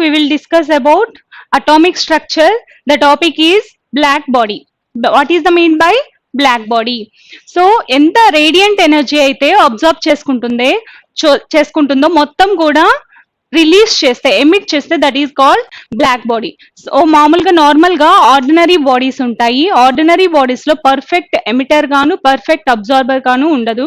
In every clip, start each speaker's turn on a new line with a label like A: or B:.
A: we will discuss about atomic structure. The topic is black body. What is the mean by black body? So ఎంత radiant energy అయితే observe చేసుకుంటుందో మొత్తం కూడా release చేస్తే emit చేస్తే that is called black body. So మామూలుగా normal గా ordinary bodies ఉంటాయి. ఆర్డినరీ బాడీస్ లో పర్ఫెక్ట్ ఎమిటర్ గాను పర్ఫెక్ట్ అబ్జార్బర్ గాను ఉండదు.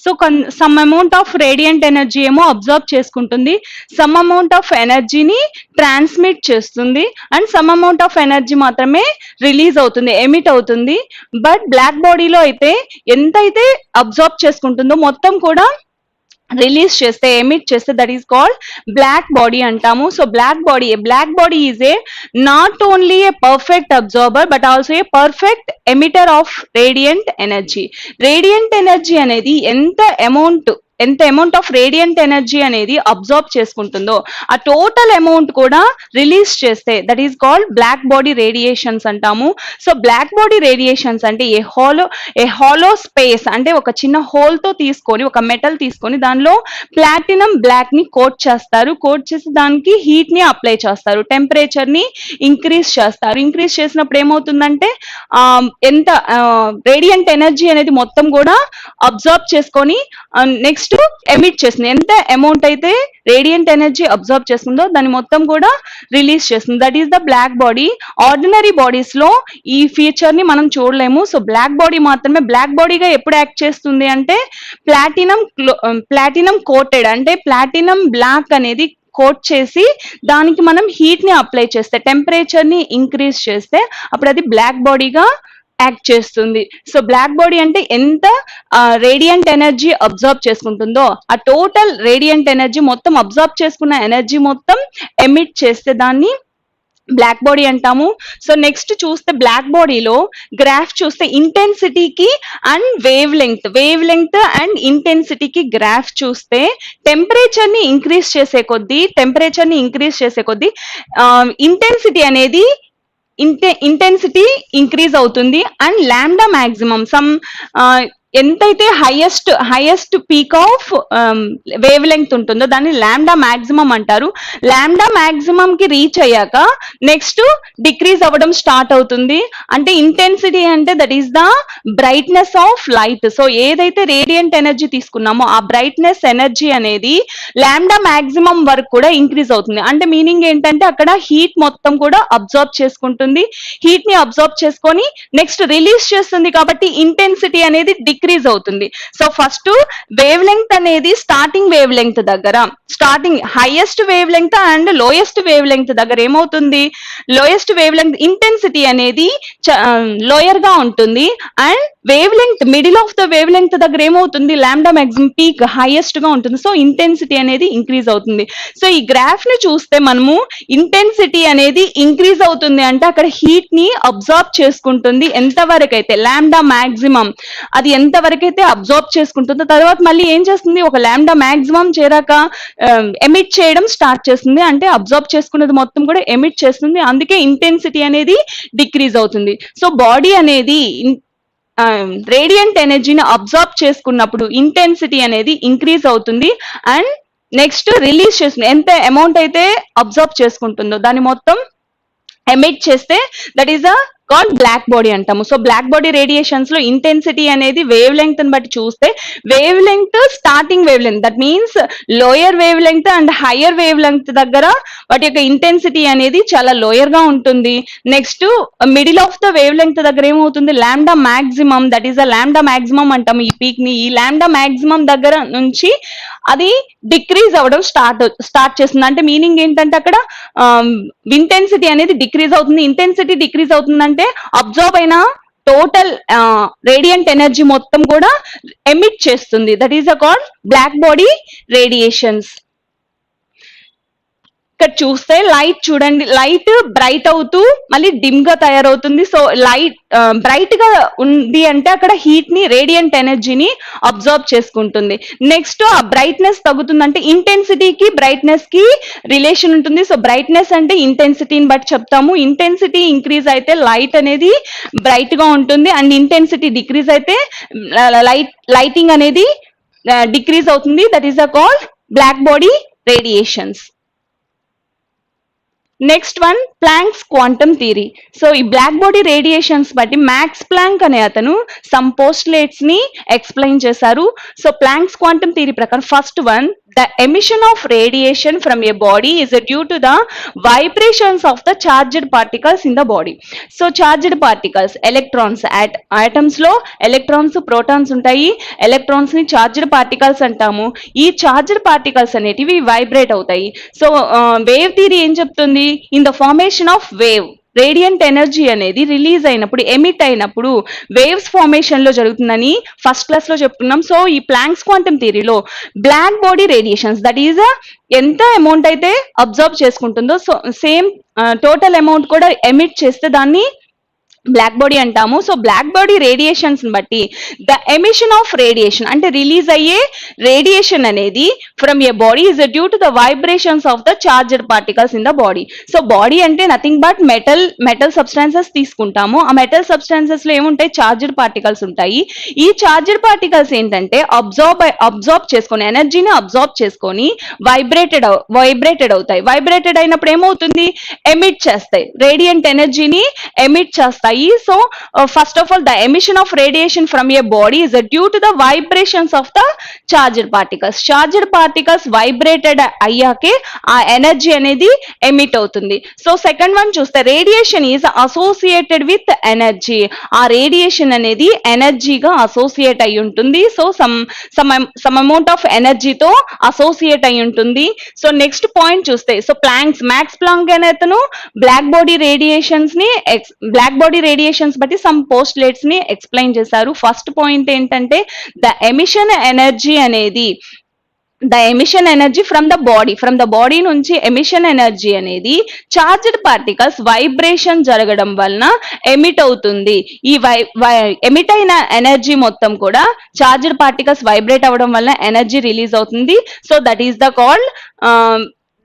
A: So some amount of radiant energy ఏమో అబ్జర్వ్ చేసుకుంటుంది, సమ్ అమౌంట్ ఆఫ్ ఎనర్జీని ట్రాన్స్మిట్ చేస్తుంది and some amount of energy మాత్రమే రిలీజ్ అవుతుంది, ఎమిట్ అవుతుంది. బట్ బ్లాక్ బాడీలో అయితే ఎంతైతే అబ్జర్వ్ చేసుకుంటుందో మొత్తం కూడా రిలీజ్ చేస్తే ఎమిట్ చేస్తే that is called black body అంటాము. So black body is a not only a perfect absorber but also a perfect emitter of radiant energy. Radiant energy అనేది ఎంత అమౌంట్ ఆఫ్ రేడియంట్ ఎనర్జీ అనేది absorb చేసుకుంటుందో ఆ total amount కూడా release చేస్తే that is called black body radiations అంటాము. So black body radiations అంటే a hollow space అంటే ఒక చిన్న హోల్ తో తీసుకొని ఒక మెటల్ తీసుకొని దానిలో ప్లాటినం బ్లాక్ ని కోట్ చేస్తారు. కోట్ చేసి దానికి హీట్ ని అప్లై చేస్తారు, టెంపరేచర్ ని ఇంక్రీజ్ చేస్తారు. ఇంక్రీజ్ చేసినప్పుడు ఏమవుతుందంటే ఎంత రేడియంట్ ఎనర్జీ అనేది మొత్తం కూడా అబ్జర్బ్ చేసుకొని నెక్స్ట్ ఎమిట్ చేస్తుంది. ఎంత అమౌంట్ అయితే రేడియంట్ ఎనర్జీ అబ్జర్వ్ చేస్తుందో దాన్ని మొత్తం కూడా రిలీజ్ చేస్తుంది. That is the black body. Ordinary bodies లో ఈ ఫీచర్ ని మనం చూడలేము. సో బ్లాక్ బాడీ మాత్రమే బ్లాక్ బాడీగా ఎప్పుడు యాక్ట్ చేస్తుంది అంటే ప్లాటినం కోటెడ్ అంటే ప్లాటినం బ్లాక్ అనేది కోట్ చేసి దానికి మనం హీట్ ని అప్లై చేస్తే టెంపరేచర్ ని ఇంక్రీజ్ చేస్తే అప్పుడు అది బ్లాక్ బాడీగా యాక్ట్ చేస్తుంది. సో బ్లాక్ బాడీ అంటే ఎంత రేడియంట్ ఎనర్జీ అబ్జర్వ్ చేసుకుంటుందో ఆ టోటల్ రేడియంట్ ఎనర్జీ మొత్తం అబ్జర్వ్ చేసుకున్న ఎనర్జీ మొత్తం ఎమిట్ చేస్తే దాన్ని బ్లాక్ బాడీ అంటాము. సో నెక్స్ట్ చూస్తే బ్లాక్ బాడీలో గ్రాఫ్ చూస్తే ఇంటెన్సిటీకి అండ్ వేవ్ లెంగ్త్ అండ్ ఇంటెన్సిటీకి గ్రాఫ్ చూస్తే టెంపరేచర్ ని ఇంక్రీజ్ చేసే కొద్దీ ఇంటెన్సిటీ అనేది ఇంటెన్సిటీ ఇంక్రీజ్ అవుతుంది అండ్ లాంబ్డా మాక్సిమం ఎంతైతే highest peak of wavelength ఉంటుందో దాన్ని లాంబ్డా మాక్సిమం అంటారు. లాంబ్డా మాక్సిమం కి రీచ్ అయ్యాక నెక్స్ట్ డిక్రీజ్ అవ్వడం స్టార్ట్ అవుతుంది. అంటే ఇంటెన్సిటీ అంటే that is the brightness of light. So ఏదైతే రేడియంట్ ఎనర్జీ తీసుకున్నామో ఆ బ్రైట్నెస్ ఎనర్జీ అనేది లాంబ్డా మాక్సిమం వరకు కూడా ఇంక్రీజ్ అవుతుంది. అంటే మీనింగ్ ఏంటంటే అక్కడ హీట్ మొత్తం కూడా అబ్జర్వ్ చేసుకుంటుంది, హీట్ ని అబ్జర్వ్ చేసుకొని నెక్స్ట్ రిలీజ్ చేస్తుంది కాబట్టి ఇంటెన్సిటీ అనేది డిక్రీజ్ అవుతుంది. సో ఫస్ట్ వేవ్ లెంగ్త్ అనేది starting highest wave length and lowest wave length దగ్గర ఏమవుతుంది, లోయెస్ట్ వేవ్ లెంగ్త్ ఇంటెన్సిటీ అనేది లోయర్ గా ఉంటుంది and wave length middle of the wavelength దగ్గర ఏమవుతుంది లాంబ్డా మాక్సిమం పీక్ హైయెస్ట్ గా ఉంటుంది. సో ఇంటెన్సిటీ అనేది ఇంక్రీజ్ అవుతుంది. సో ఈ గ్రాఫ్ ని చూస్తే మనము ఇంటెన్సిటీ అనేది ఇంక్రీజ్ అవుతుంది అంటే అక్కడ హీట్ ని అబ్జర్వ్ చేసుకుంటుంది. ఎంతవరకు అయితే లాంబ్డా మాక్సిమం అది ఎంతవరకైతే అబ్జర్వ్ చేసుకుంటుందో తర్వాత మళ్ళీ ఏం చేస్తుంది, ఒక లాంబ్డా మాక్సిమం చేరాక ఎమిట్ చేయడం స్టార్ట్ చేస్తుంది. అంటే అబ్జర్వ్ చేసుకున్నది మొత్తం కూడా ఎమిట్ చేస్తుంది, అందుకే ఇంటెన్సిటీ అనేది డిక్రీజ్ అవుతుంది. సో బాడీ అనేది రేడియంట్ ఎనర్జీని అబ్జర్వ్ చేసుకున్నప్పుడు ఇంటెన్సిటీ అనేది ఇంక్రీజ్ అవుతుంది అండ్ నెక్స్ట్ రిలీజ్ చేస్తుంది. ఎంత అమౌంట్ అయితే అబ్జర్వ్ చేసుకుంటుందో దాన్ని మొత్తం ఎమిట్ చేస్తే that is a called black body అంటాము. సో బ్లాక్ బాడీ రేడియేషన్స్ లో ఇంటెన్సిటీ అనేది వేవ్ లెంగ్త్ ని బట్టి చూస్తే wavelength starting wavelength that means lower wavelength and higher wavelength దగ్గర వాటి యొక్క ఇంటెన్సిటీ అనేది చాలా లోయర్ గా ఉంటుంది. Next middle of the wavelength దగ్గర ఏమవుతుంది lambda maximum that is uh lambda maximum అంటాము. ఈ పీక్ ని ఈ లాంబ్డా మాక్సిమం దగ్గర నుంచి అది డిక్రీజ్ అవ్వడం స్టార్ట్ చేస్తుంది. అంటే మీనింగ్ ఏంటంటే అక్కడ ఇంటెన్సిటీ అనేది డిక్రీజ్ అవుతుంది. ఇంటెన్సిటీ డిక్రీజ్ అవుతుందంటే అబ్జర్వ్ అయిన టోటల్ రేడియంట్ ఎనర్జీ మొత్తం కూడా ఎమిట్ చేస్తుంది. That is a called black body radiations. ఇక్కడ చూస్తే లైట్ చూడండి, లైట్ బ్రైట్ అవుతూ మళ్ళీ డిమ్ గా తయారవుతుంది. సో లైట్ బ్రైట్ గా ఉంది అంటే అక్కడ హీట్ ని రేడియంట్ ఎనర్జీని అబ్జర్వ్ చేసుకుంటుంది. నెక్స్ట్ ఆ బ్రైట్నెస్ తగ్గుతుందంటే ఇంటెన్సిటీకి బ్రైట్నెస్ కి రిలేషన్ ఉంటుంది. సో బ్రైట్నెస్ అంటే ఇంటెన్సిటీని బట్టి చెప్తాము. ఇంటెన్సిటీ ఇంక్రీజ్ అయితే లైట్ అనేది బ్రైట్ గా ఉంటుంది అండ్ ఇంటెన్సిటీ డిక్రీజ్ అయితే లైటింగ్ అనేది డిక్రీజ్ అవుతుంది. That is a called black body radiations. Next one Planck's quantum theory. So ఈ బ్లాక్ బాడీ రేడియేషన్స్ బట్టి మ్యాక్స్ ప్లాంక్ అనే అతను సమ్ పోస్టులేట్స్ ని ఎక్స్ప్లెయిన్ చేశారు. సో ప్లాంక్స్ క్వాంటమ్ థియరీ ప్రకారం first one, the emission of radiation from a body is due to the vibrations of the charged particles in the body. So charged particles, electrons, atoms లో electrons, protons ఉంటాయి. electrons ని charged particles అంటాము. ఈ charged particles అనేటివి vibrate అవుతాయి. So wave theory ఏం చెప్తుంది? In the formation of wave, radiant energy అనేది రిలీజ్ అయినప్పుడు, ఎమిట్ అయినప్పుడు వేవ్స్ ఫార్మేషన్ లో జరుగుతుందని ఫస్ట్ క్లాస్ లో చెప్పుకున్నాం. సో ఈ ప్లాంక్స్ క్వాంటమ్ థియరీలో black body radiations, that is ఎంత అమౌంట్ అయితే అబ్జర్వ్ చేసుకుంటుందో, సో సేమ్ టోటల్ అమౌంట్ కూడా ఎమిట్ చేస్తే దాన్ని బ్లాక్ బాడీ అంటాము. సో బ్లాక్ బాడీ రేడియేషన్స్ బట్టి ద ఎమిషన్ ఆఫ్ రేడియేషన్ అంటే రిలీజ్ అయ్యే రేడియేషన్ అనేది from A body is due to the vibrations of the charged particles in the body. So body అంటే nothing but metal substances తీసుకుంటాము. ఆ metal substances లో ఏముంటాయి? Charged particles ఉంటాయి. ఈ చార్జెడ్ పార్టికల్స్ ఏంటంటే అబ్జార్బ్ చేసుకొని, ఎనర్జీని అబ్జార్బ్ చేసుకొని వైబ్రేటెడ్ అవుతాయి. వైబ్రేటెడ్ అయినప్పుడు ఏమవుతుంది? ఎమిట్ చేస్తాయి, రేడియంట్ ఎనర్జీని ఎమిట్ చేస్తాయి. So first of all, the emission of radiation from a body is due to the vibrations of the charged particles. Charged particles vibrated అయ్యాకే ఆ ఎనర్జీ అనేది ఎమిట్ అవుతుంది. సో సెకండ్ వన్ చూస్తే radiation is associated with energy. ఆ radiation అనేది ఎనర్జీగా associate అయి ఉంటుంది. So some amount of ఎనర్జీతో అసోసియేట్ అయి ఉంటుంది. సో నెక్స్ట్ పాయింట్ చూస్తే, సో మ్యాక్స్ ప్లాంక్ అనే అతను బ్లాక్ బాడీ రేడియేషన్స్ బట్టి సమ్ పోస్టులేట్స్ ని ఎక్స్ప్లెయిన్ చేశారు. ఫస్ట్ పాయింట్ ఏంటంటే the emission energy from the body నుంచి ఎమిషన్ ఎనర్జీ అనేది చార్జ్డ్ పార్టికల్స్ వైబ్రేషన్ జరగడం వలన ఎమిట్ అవుతుంది. ఈ ఎమిట్ అయిన ఎనర్జీ మొత్తం కూడా చార్జ్డ్ పార్టికల్స్ వైబ్రేట్ అవ్వడం వలన ఎనర్జీ రిలీజ్ అవుతుంది. So that is the called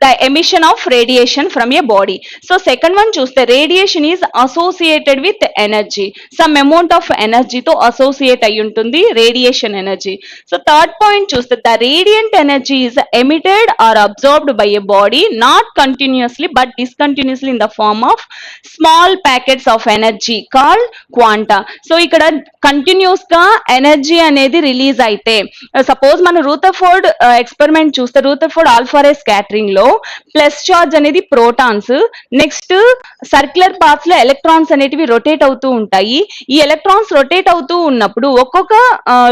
A: the emission of radiation from a body. So second one చూస్తే radiation is associated with energy. Some amount of energy తో associate అయి ఉంటుంది radiation energy. So third point చూస్తే the radiant energy is emitted or absorbed by a body not continuously but discontinuously in the form of small packets of energy called quanta. So ఇక్కడ continuous గా energy అనేది release అయితే, suppose మన Rutherford experiment చూస్తే, Rutherford alpha రే scattering లో plus charge అనేది protons, next circular paths లో electrons అనేటివి రొటేట్ అవుతూ ఉంటాయి. ఈ ఎలక్ట్రాన్స్ రొటేట్ అవుతూ ఉన్నప్పుడు ఒక్కొక్క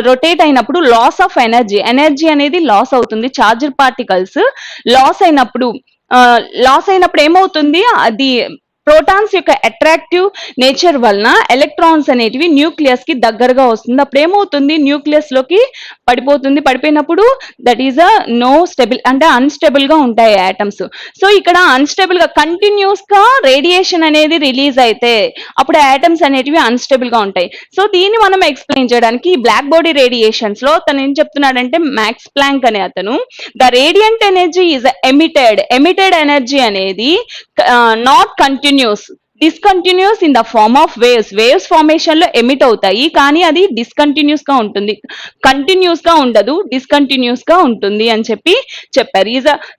A: రొటేట్ అయినప్పుడు లాస్ ఆఫ్ ఎనర్జీ అనేది లాస్ అవుతుంది. చార్జర్ పార్టికల్స్ లాస్ అయినప్పుడు ఏమవుతుంది? అది ప్రోటాన్స్ యొక్క అట్రాక్టివ్ నేచర్ వలన ఎలక్ట్రాన్స్ అనేటివి న్యూక్లియస్ కి దగ్గరగా వస్తుంది. అప్పుడు ఏమవుతుంది? న్యూక్లియస్ లోకి పడిపోయినప్పుడు దట్ ఈస్ నో స్టెబుల్, అంటే అన్స్టెబుల్ గా ఉంటాయి ఆటమ్స్. సో ఇక్కడ అన్స్టెబుల్ గా కంటిన్యూస్ గా రేడియేషన్ అనేది రిలీజ్ అయితే అప్పుడు ఆటమ్స్ అనేటివి అన్స్టెబుల్ గా ఉంటాయి. సో దీన్ని మనం ఎక్స్ప్లెయిన్ చేయడానికి బ్లాక్ బాడీ రేడియేషన్స్ లో తను ఏం చెప్తున్నాడంటే, మ్యాక్స్ ప్లాంక్ అనే అతను the radiant energy is emitted energy అనేది not discontinuous in the form of waves formation లో ఎమిట్ అవుతాయి, కానీ అది డిస్కంటిన్యూస్ గా ఉంటుంది, కంటిన్యూస్ గా ఉండదు, డిస్కంటిన్యూస్ గా ఉంటుంది అని చెప్పారు.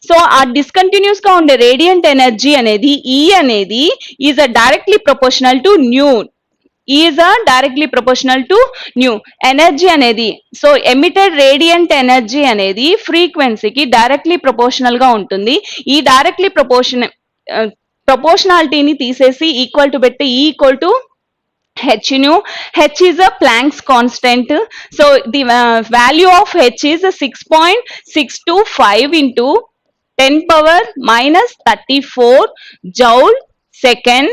A: సో ఆ డిస్కంటిన్యూస్ గా ఉండే రేడియంట్ ఎనర్జీ అనేది అనేది is directly proportional to new energy అనేది. సో ఎమిటెడ్ రేడియంట్ ఎనర్జీ అనేది ఫ్రీక్వెన్సీకి డైరెక్ట్లీ ప్రపోర్షనల్ గా ఉంటుంది. ఈ డైరెక్ట్లీ ప్రపోర్షనాలిటీని తీసేసి ఈక్వల్ టు పెట్టి equal to h is a Planck's constant. So the value of h is 6.625 into 10 power minus 34 joule second.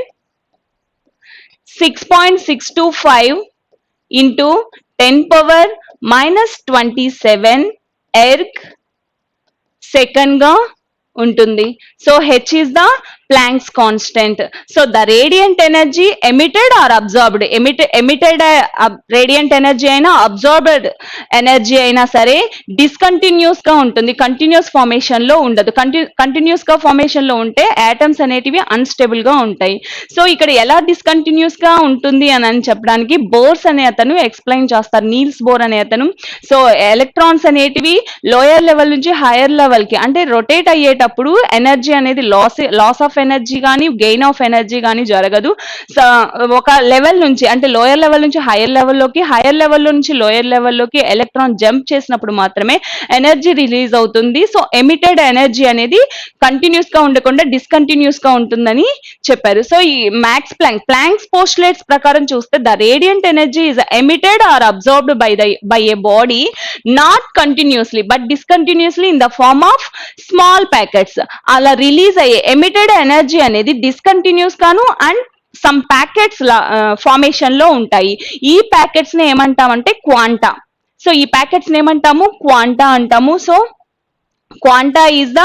A: 6.625 into 10 power minus 27 erg second గా ఉంటుంది. So h is the Planck's constant. So the radiant energy emitted or absorbed, emitted radiant energy అయినా absorbed energy అయినా సరే discontinuous గా ఉంటుంది, continuous formation లో ఉండదు. Continuous గా ఫార్మేషన్ లో ఉంటే ఆటమ్స్ అనేటివి అన్స్టేబుల్ గా ఉంటాయి. సో ఇక్కడ ఎలా డిస్కంటిన్యూస్ గా ఉంటుంది అని చెప్పడానికి బోర్స్ అనే అతను ఎక్స్ప్లెయిన్ చేస్తారు, నీల్స్ బోర్ అనే అతను. సో ఎలక్ట్రాన్స్ అనేటివి లోయర్ లెవెల్ నుంచి హైయర్ లెవెల్ కి, అంటే రొటేట్ అయ్యేటప్పుడు ఎనర్జీ అనేది లాస్ ఆఫ్ ఎనర్జీ కానీ గెయిన్ ఆఫ్ ఎనర్జీ కానీ జరగదు. ఒక లెవెల్ నుంచి అంటే లోయర్ లెవెల్ నుంచి హైయర్ లెవెల్లోకి, హైయర్ లెవెల్ నుంచి లోయర్ లెవెల్లోకి ఎలక్ట్రాన్ జంప్ చేసినప్పుడు మాత్రమే ఎనర్జీ రిలీజ్ అవుతుంది. సో ఎమిటెడ్ ఎనర్జీ అనేది కంటిన్యూస్ గా ఉండకుండా డిస్కంటిన్యూస్ గా ఉంటుందని చెప్పారు. సో ఈ మ్యాక్స్ ప్లాంక్స్ పోస్టులేట్స్ ప్రకారం చూస్తే the radiant energy is emitted or absorbed by a body not continuously but discontinuously in the form of small packets. అలా రిలీజ్ అయ్యే ఎమిటెడ్ ఎనర్జీ అనేది డిస్కంటిన్యూస్ గాను అండ్ సమ్ ప్యాకెట్స్ ఫార్మేషన్ లో ఉంటాయి. ఈ packets ని ఏమంటామంటే క్వాంటా. సో ఈ ప్యాకెట్స్ ని ఏమంటాము క్వాంటా అంటాము. So quanta is the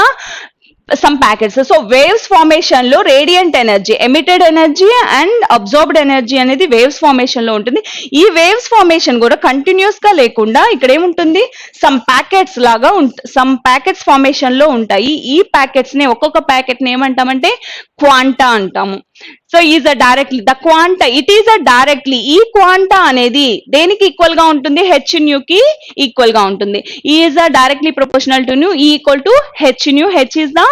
A: some packets. So waves formation లో radiant energy, emitted energy and absorbed energy అనేది వేవ్స్ ఫార్మేషన్ లో ఉంటుంది. ఈ వేవ్స్ ఫార్మేషన్ కూడా కంటిన్యూస్ గా లేకుండా ఇక్కడ ఏముంటుంది సమ్ ప్యాకెట్స్ లాగా సమ్ ప్యాకెట్స్ ఫార్మేషన్ లో ఉంటాయి. ఈ ప్యాకెట్స్ ని ఒక్కొక్క ప్యాకెట్ ని ఏమంటామంటే క్వాంటా అంటాము. So is a directly the quanta it is a directly ఈ క్వాంటా అనేది దేనికి ఈక్వల్ గా ఉంటుంది హెచ్ న్యూ కి ఈక్వల్ గా ఉంటుంది. Is a directly proportional to new equal to H new. H is the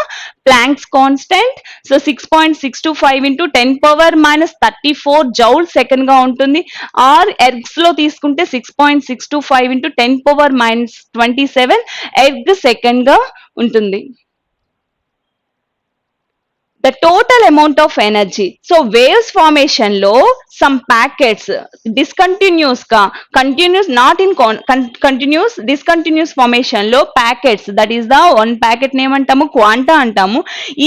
A: planks constant. So 6.625 into 10⁻34 joule second గా ఉంటుంది. ఆర్ ఎర్గ్స్ లో తీసుకుంటే 6.625 into 10⁻27 ఎర్గ్ సెకండ్ గా ఉంటుంది. The total amount of energy. So waves formation లో some packets discontinuous గా continuous not in continuous discontinuous formation లో packets that is the one packet name అంటాము క్వాంటా అంటాము.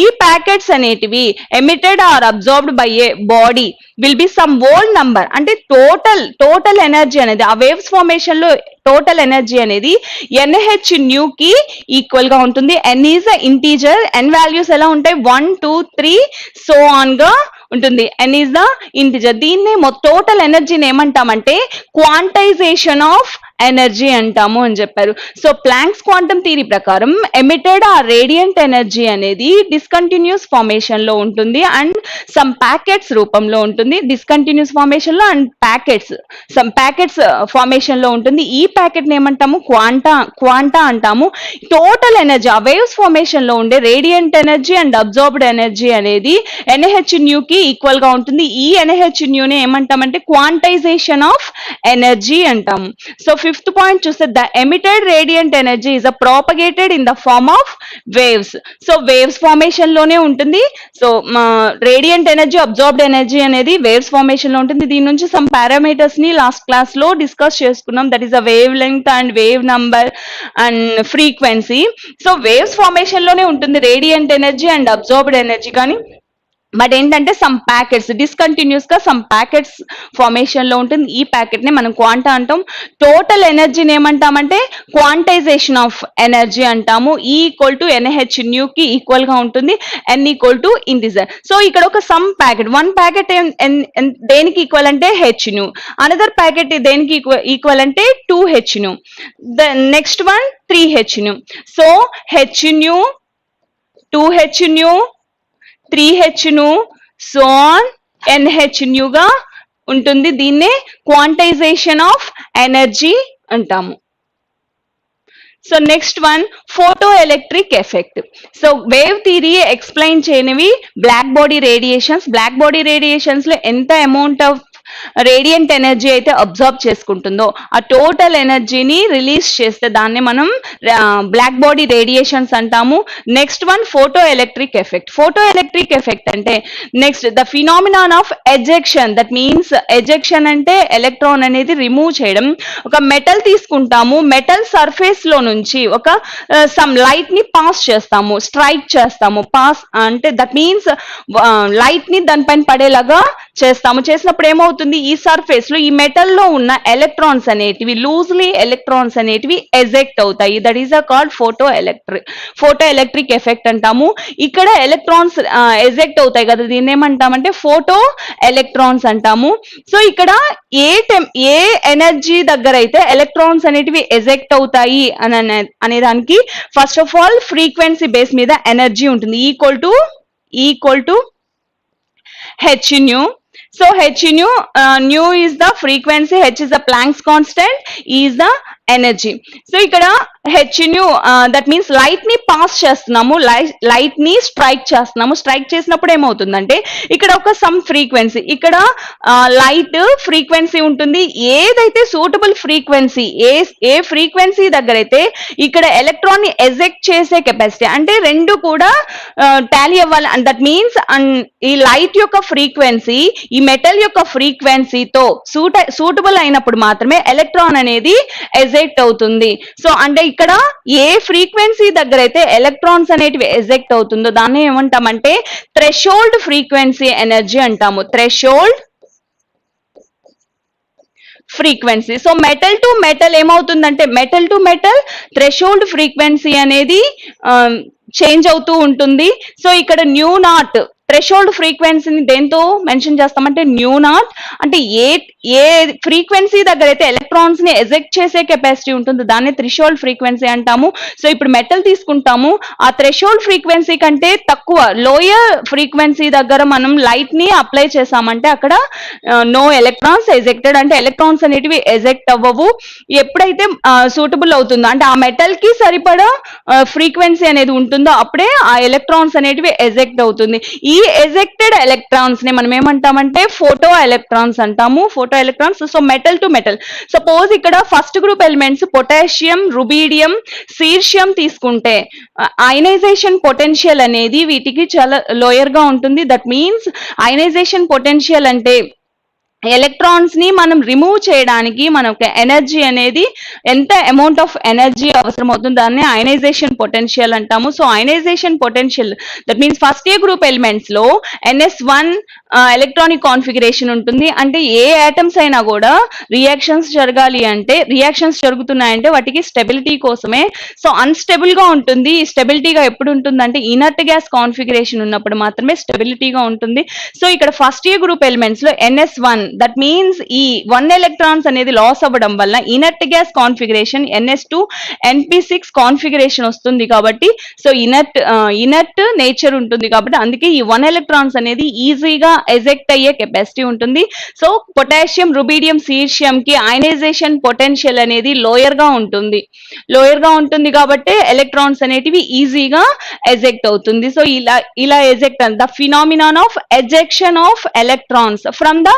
A: ఈ ప్యాకెట్స్ అనేటివి emitted or absorbed by a body will be some whole number. అంటే total energy అనేది ఆ waves formation లో టోటల్ ఎనర్జీ అనేది ఎన్హెచ్ న్యూ కి ఈక్వల్ గా ఉంటుంది. ఎన్ ఈజ్ ఇంటీజర్, ఎన్ వాల్యూస్ ఎలా ఉంటాయి 1 2 3 సో ఆన్ గా ఉంటుంది. ఎన్ ఈజ్ ద ఇంటీజర్. దీన్నే టోటల్ ఎనర్జీని ఏమంటామంటే క్వాంటైజేషన్ ఆఫ్ ఎనర్జీ అంటాము అని చెప్పారు. సో ప్లాంక్స్ క్వాంటమ్ థియరీ ప్రకారం ఎమిటెడ్ ఆ రేడియంట్ ఎనర్జీ అనేది డిస్కంటిన్యూస్ ఫార్మేషన్ లో ఉంటుంది అండ్ సమ్ ప్యాకెట్స్ రూపంలో ఉంటుంది. డిస్కంటిన్యూస్ ఫార్మేషన్ లో అండ్ సమ్ ప్యాకెట్స్ ఫార్మేషన్ లో ఉంటుంది. ఈ ప్యాకెట్ ని ఏమంటాము క్వాంటా అంటాము. టోటల్ ఎనర్జీ ఆ వేవ్స్ ఫార్మేషన్ లో ఉండే radiant energy and absorbed energy అనేది ఎన్హెచ్ న్యూ కి ఈక్వల్ గా ఉంటుంది. ఈ ఎన్హెచ్ న్యూని ఏమంటామంటే క్వాంటైజేషన్ ఆఫ్ ఎనర్జీ అంటాము. సో ఫిఫ్త్ పాయింట్ చూస్తే the emitted radiant energy is propagated in the form of waves. So waves formation లోనే ఉంటుంది. So radiant energy absorbed energy అనేది వేవ్స్ ఫార్మేషన్ లో ఉంటుంది. దీని నుంచి సమ్ పారామీటర్స్ ని లాస్ట్ క్లాస్ లో డిస్కస్ చేసుకున్నాం. That is a wave length and wave number and frequency. So waves formation లోనే ఉంటుంది radiant energy and absorbed energy. కానీ బట్ ఏంటంటే సమ్ ప్యాకెట్స్ డిస్కంటిన్యూస్ గా సమ్ ప్యాకెట్స్ ఫార్మేషన్ లో ఉంటుంది. ఈ ప్యాకెట్ ని మనం క్వాంటా అంటాం. టోటల్ ఎనర్జీని ఏమంటామంటే క్వాంటైజేషన్ ఆఫ్ ఎనర్జీ అంటాము. E equal to NH nu కి ఈక్వల్ గా ఉంటుంది. N equal to integer. So ఇక్కడ ఒక సమ్ ప్యాకెట్ వన్ ప్యాకెట్ దేనికి ఈక్వల్ అంటే హెచ్ న్యూ. అనదర్ ప్యాకెట్ దేనికి ఈక్వల్ అంటే 2H nu. The next one 3H nu. So H nu 2H nu 3H nu so on NH nu గా ఉంటుంది. దీన్నే quantization of energy అంటాము. So next one photo electric effect. So wave theory explain చేయనివి black body radiations లో ఎంత amount of radiant energy అయితే observe చేసుకుంటుందో ఆ టోటల్ ఎనర్జీని రిలీజ్ చేస్తే దాన్ని మనం బ్లాక్ బాడీ రేడియేషన్స్ అంటాము. Next one photo electric effect అంటే next the phenomenon of ejection. That means ejection అంటే ఎలక్ట్రాన్ అనేది రిమూవ్ చేయడం. ఒక మెటల్ తీసుకుంటాము, మెటల్ సర్ఫేస్ లో నుంచి ఒక సమ్ లైట్ ని పాస్ చేస్తాము, స్ట్రైక్ చేస్తాము. పాస్ అంటే దట్ మీన్స్ లైట్ ని దానిపైన పడేలాగా చేసినప్పుడు ఏమవుతుంది ఈ సర్ఫేస్ లో ఈ మెటల్ లో ఉన్న ఎలక్ట్రాన్స్ అనేటివి లూజ్లీ ఎలక్ట్రాన్స్ అనేటివి ఎజెక్ట్ అవుతాయి. That is called photo electric effect అంటాము. ఇక్కడ ఎలక్ట్రాన్స్ ఎజెక్ట్ అవుతాయి కదా, దీన్ని ఏమంటామంటే ఫోటో ఎలక్ట్రాన్స్ అంటాము. సో ఇక్కడ ఏ ఎనర్జీ దగ్గర అయితే ఎలక్ట్రాన్స్ అనేటివి ఎజెక్ట్ అవుతాయి అనే దానికి first of all frequency base మీద ఎనర్జీ ఉంటుంది. Equal to H new. So H nu is the frequency, H is the Planck's constant, E is the energy. So ఇక్కడ హెచ్న్యూ దట్ మీన్స్ లైట్ ని pass చేస్తున్నాము, light ని strike చేస్తున్నాము. Strike చేసినప్పుడు ఏమవుతుందంటే ఇక్కడ ఒక సమ్ ఫ్రీక్వెన్సీ, ఇక్కడ లైట్ ఫ్రీక్వెన్సీ ఉంటుంది. ఏదైతే సూటబుల్ ఫ్రీక్వెన్సీ, ఏ ఫ్రీక్వెన్సీ దగ్గర అయితే ఇక్కడ ఎలక్ట్రాన్ ని ఎజెక్ట్ చేసే కెపాసిటీ, అంటే రెండు కూడా టాలీ అవ్వాలి. దట్ మీన్స్ ఈ లైట్ యొక్క ఫ్రీక్వెన్సీ ఈ మెటల్ యొక్క ఫ్రీక్వెన్సీతో సూటబుల్ అయినప్పుడు మాత్రమే ఎలక్ట్రాన్ అనేది ఎజెక్ట్ అవుతుంది. సో అంటే ఇక్కడ ఏ ఫ్రీక్వెన్సీ దగ్గర అయితే ఎలక్ట్రాన్స్ అనేటివి ఎజెక్ట్ అవుతుందో దాన్ని ఏమంటామంటే థ్రెషోల్డ్ ఫ్రీక్వెన్సీ ఎనర్జీ అంటాము. Threshold frequency. So metal to metal ఏమవుతుందంటే metal to metal threshold frequency అనేది చేంజ్ అవుతూ ఉంటుంది. సో ఇక్కడ న్యూ నాట్ థ్రెషోల్డ్ ఫ్రీక్వెన్సీని దేంతో మెన్షన్ చేస్తామంటే న్యూ నాట్, అంటే ఏ ఫ్రీక్వెన్సీ దగ్గర అయితే ఎలక్ట్రాన్స్ ని ఎజెక్ట్ చేసే కెపాసిటీ ఉంటుందో దాన్ని థ్రెషోల్డ్ ఫ్రీక్వెన్సీ అంటాము. సో ఇప్పుడు మెటల్ తీసుకుంటాము, ఆ థ్రెషోల్డ్ ఫ్రీక్వెన్సీ కంటే తక్కువ లోయర్ ఫ్రీక్వెన్సీ దగ్గర మనం లైట్ ని అప్లై చేసామంటే అక్కడ నో ఎలక్ట్రాన్స్ ఎజెక్టెడ్, అంటే ఎలక్ట్రాన్స్ అనేటివి ఎజెక్ట్ అవ్వవు. ఎప్పుడైతే సూటబుల్ అవుతుందో అంటే ఆ మెటల్ కి సరిపడా ఫ్రీక్వెన్సీ అనేది ఉంటుందో అప్పుడే ఆ ఎలక్ట్రాన్స్ అనేటివి ఎజెక్ట్ అవుతుంది. ఈ ఎజెక్టెడ్ ఎలక్ట్రాన్స్ ని మనం ఏమంటామంటే ఫోటో ఎలక్ట్రాన్స్ అంటాము. Photo electrons. So metal to metal, suppose ఇక్కడ first group elements potassium, rubidium, caesium తీసుకుంటే అయనైజేషన్ పొటెన్షియల్ అనేది వీటికి చాలా లోయర్ గా ఉంటుంది. దట్ మీన్స్ అయనైజేషన్ పొటెన్షియల్ అంటే ఎలక్ట్రాన్స్ ని మనం రిమూవ్ చేయడానికి మనకు ఎనర్జీ అనేది ఎంత అమౌంట్ ఆఫ్ ఎనర్జీ అవసరం అవుతుంది దాన్ని అయనైజేషన్ పొటెన్షియల్ అంటాము. So ionisation potential that means first A group elements లో NS1 ఎలక్ట్రానిక్ కాన్ఫిగరేషన్ ఉంటుంది. అంటే ఏ ఆటమ్స్ అయినా కూడా రియాక్షన్స్ జరగాలి అంటే, రియాక్షన్స్ జరుగుతున్నాయంటే వాటికి స్టెబిలిటీ కోసమే. సో అన్స్టెబుల్ గా ఉంటుంది. స్టెబిలిటీగా ఎప్పుడు ఉంటుందంటే ఇనర్ట్ గ్యాస్ కాన్ఫిగరేషన్ ఉన్నప్పుడు మాత్రమే స్టెబిలిటీగా ఉంటుంది. సో ఇక్కడ ఫస్ట్ ఏ గ్రూప్ ఎలిమెంట్స్ లో NS1 దట్ మీన్స్ ఈ 1 ఎలక్ట్రాన్స్ అనేది లాస్ అవ్వడం వల్ల inert gas configuration NS2 NP6 configuration వస్తుంది. కాబట్టి సో ఇనర్ట్ నేచర్ ఉంటుంది కాబట్టి అందుకే ఈ 1 ఎలక్ట్రాన్స్ అనేది ఈజీగా ఎజెక్ట్ అయ్యే కెపాసిటీ ఉంటుంది. సో పొటాషియం, రుబీడియం, సీర్షియం కి అయనైజేషన్ పొటెన్షియల్ అనేది లోయర్ గా ఉంటుంది కాబట్టి ఎలక్ట్రాన్స్ అనేటివి ఈజీగా ఎజెక్ట్ అవుతుంది. సో ఇలా eject the phenomenon of ejection of electrons from the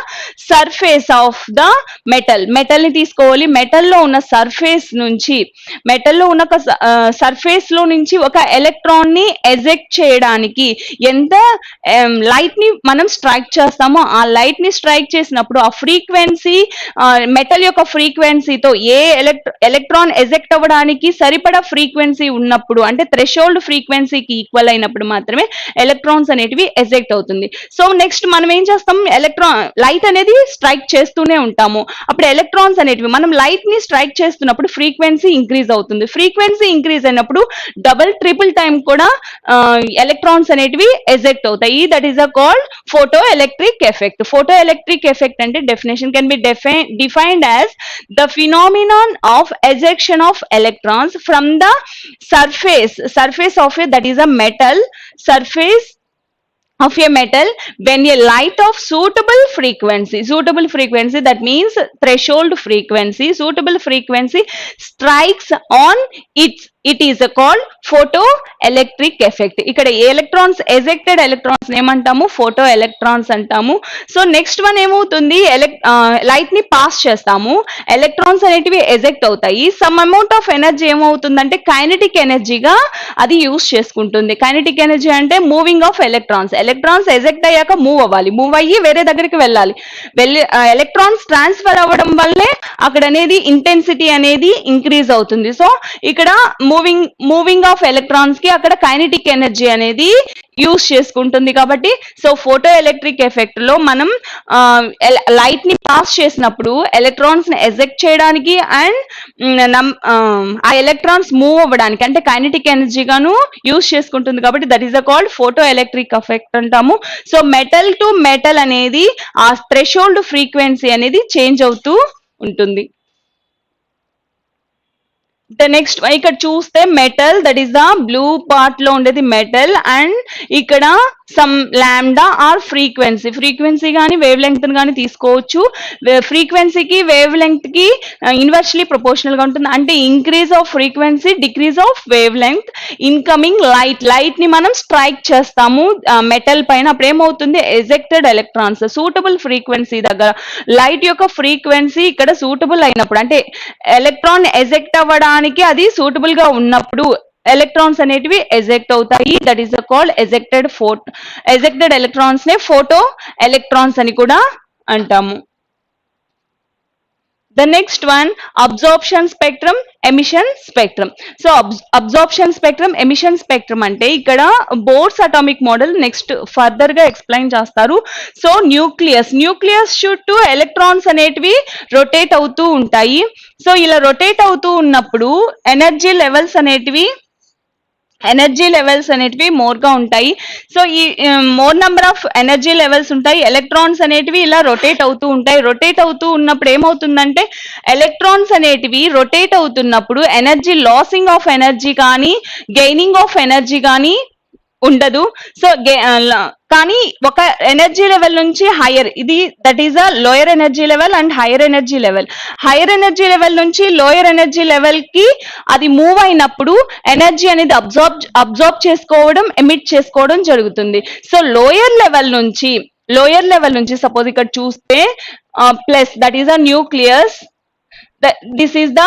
A: surface of the metal ని తీసుకోవాలి. మెటల్ లో ఉన్న సర్ఫేస్ లో నుంచి ఒక ఎలక్ట్రాన్ ని ఎజెక్ట్ చేయడానికి ఎంత లైట్ ని మనం స్ట్రైక్ చేస్తామో ఆ లైట్ ని స్ట్రైక్ చేసినప్పుడు ఆ ఫ్రీక్వెన్సీ మెటల్ యొక్క ఫ్రీక్వెన్సీతో ఏ ఎలక్ట్రాన్ ఎజెక్ట్ అవ్వడానికి సరిపడా ఫ్రీక్వెన్సీ ఉన్నప్పుడు అంటే థ్రెషోల్డ్ ఫ్రీక్వెన్సీకి ఈక్వల్ అయినప్పుడు మాత్రమే ఎలక్ట్రాన్స్ అనేటివి ఎజెక్ట్ అవుతుంది. సో నెక్స్ట్ మనం ఏం చేస్తాం, లైట్ అనేది స్ట్రైక్ చేస్తూనే ఉంటాము. అప్పుడు ఎలక్ట్రాన్స్ అనేటివి మనం లైట్ ని స్ట్రైక్ చేస్తున్నప్పుడు ఫ్రీక్వెన్సీ ఇంక్రీజ్ అవుతుంది. ఫ్రీక్వెన్సీ ఇంక్రీజ్ అయినప్పుడు డబుల్ ట్రిపుల్ టైం కూడా ఎలక్ట్రాన్స్ అనేటివి ఎజెక్ట్ అవుతాయి. That is called photo electric effect. Photo electric effect అంటే definition can be defined as the phenomenon of ejection of electrons from the surface of a that is a metal surface of a metal when a light of suitable frequency that means threshold frequency, suitable frequency strikes on it is called photo electric effect. ఇక్కడ electrons ejected electrons ఏమంటాము, photo electrons అంటాము. So next one ఏమవుతుంది, light ని pass చేస్తాము, electrons అనేటివి eject అవుతాయి. Some amount of energy ఏమవుతుందంటే kinetic ఎనర్జీగా అది యూస్ చేసుకుంటుంది. కైనెటిక్ ఎనర్జీ అంటే మూవింగ్ ఆఫ్ ఎలక్ట్రాన్స్ ఎజెక్ట్ అయ్యాక మూవ్ అయ్యి వేరే దగ్గరికి వెళ్ళి ఎలక్ట్రాన్స్ ట్రాన్స్ఫర్ అవ్వడం వల్లే అక్కడ అనేది ఇంటెన్సిటీ అనేది ఇంక్రీజ్ అవుతుంది. సో ఇక్కడ మూవింగ్ ఆఫ్ ఎలక్ట్రాన్స్ కి అక్కడ కైనెటిక్ ఎనర్జీ అనేది యూస్ చేసుకుంటుంది. కాబట్టి సో ఫోటో ఎలక్ట్రిక్ ఎఫెక్ట్ లో మనం లైట్ ని పాస్ చేసినప్పుడు ఎలక్ట్రాన్స్ ని ఎజెక్ట్ చేయడానికి అండ్ ఆ ఎలక్ట్రాన్స్ మూవ్ అవ్వడానికి అంటే కైనెటిక్ ఎనర్జీ గాను యూస్ చేసుకుంటుంది. కాబట్టి that is called photo electric effect అంటాము. సో మెటల్ టు మెటల్ అనేది ఆ థ్రెషోల్డ్ ఫ్రీక్వెన్సీ అనేది చేంజ్ అవుతూ ఉంటుంది. ద నెక్స్ట్ ఇక్కడ చూస్తే metal, that is the blue part లో ఉండేది మెటల్, అండ్ ఇక్కడ సమ్ లాంబ్డా ఆర్ ఫ్రీక్వెన్సీ కానీ వేవ్ లెంగ్త్ కానీ తీసుకోవచ్చు. ఫ్రీక్వెన్సీకి వేవ్ లెంగ్త్ కి ఇన్వర్స్లీ ప్రపోర్షనల్ గా ఉంటుంది. అంటే increase off frequency, decrease of wave length. Incoming light ని మనం స్ట్రైక్ చేస్తాము మెటల్ పైన, అప్పుడు ఏమవుతుంది, ఎజెక్టెడ్ ఎలక్ట్రాన్స్ సూటబుల్ ఫ్రీక్వెన్సీ దగ్గర లైట్ యొక్క ఫ్రీక్వెన్సీ ఇక్కడ సూటబుల్ అయినప్పుడు, అంటే ఎలక్ట్రాన్ ఎజెక్ట్ అవ్వడానికి అది సూటబుల్ గా ఉన్నప్పుడు ఎలక్ట్రాన్స్ అనేటివి ఎజెక్ట్ అవుతాయి. That is called ejected electrons నే ఫోటో ఎలక్ట్రాన్స్ అని కూడా అంటాము. The next one, absorption spectrum, emission spectrum. So absorption spectrum, emission spectrum అంటే ఇక్కడ boards atomic model next further గా ఎక్స్ప్లెయిన్ చేస్తారు. సో న్యూక్లియస్ చుట్టూ ఎలక్ట్రాన్స్ అనేటివి రొటేట్ అవుతూ ఉంటాయి. సో ఇలా రొటేట్ అవుతూ ఉన్నప్పుడు ఎనర్జీ లెవెల్స్ అనేటివి మోర్ గా ఉంటాయి. సో ఈ more number of energy levels ఉంటాయి. ఎలక్ట్రాన్స్ అనేటివి ఇలా రొటేట్ అవుతూ ఉంటాయి. రొటేట్ అవుతూ ఉన్నప్పుడు ఏమవుతుందంటే ఎలక్ట్రాన్స్ అనేటివి రొటేట్ అవుతున్నప్పుడు ఎనర్జీ లాసింగ్ ఆఫ్ ఎనర్జీ కానీ గెయినింగ్ ఆఫ్ ఎనర్జీ కానీ ఉండదు. సో కానీ ఒక ఎనర్జీ లెవెల్ నుంచి హైయర్, ఇది that is a lower energy level and higher energy level. Hire energy level నుంచి లోయర్ ఎనర్జీ లెవెల్ కి అది మూవ్ అయినప్పుడు ఎనర్జీ అనేది అబ్జార్బ్ చేసుకోవడం, ఎమిట్ చేసుకోవడం జరుగుతుంది. సో లోయర్ లెవెల్ నుంచి సపోజ్ ఇక్కడ చూస్తే plus, that is a nucleus. This is the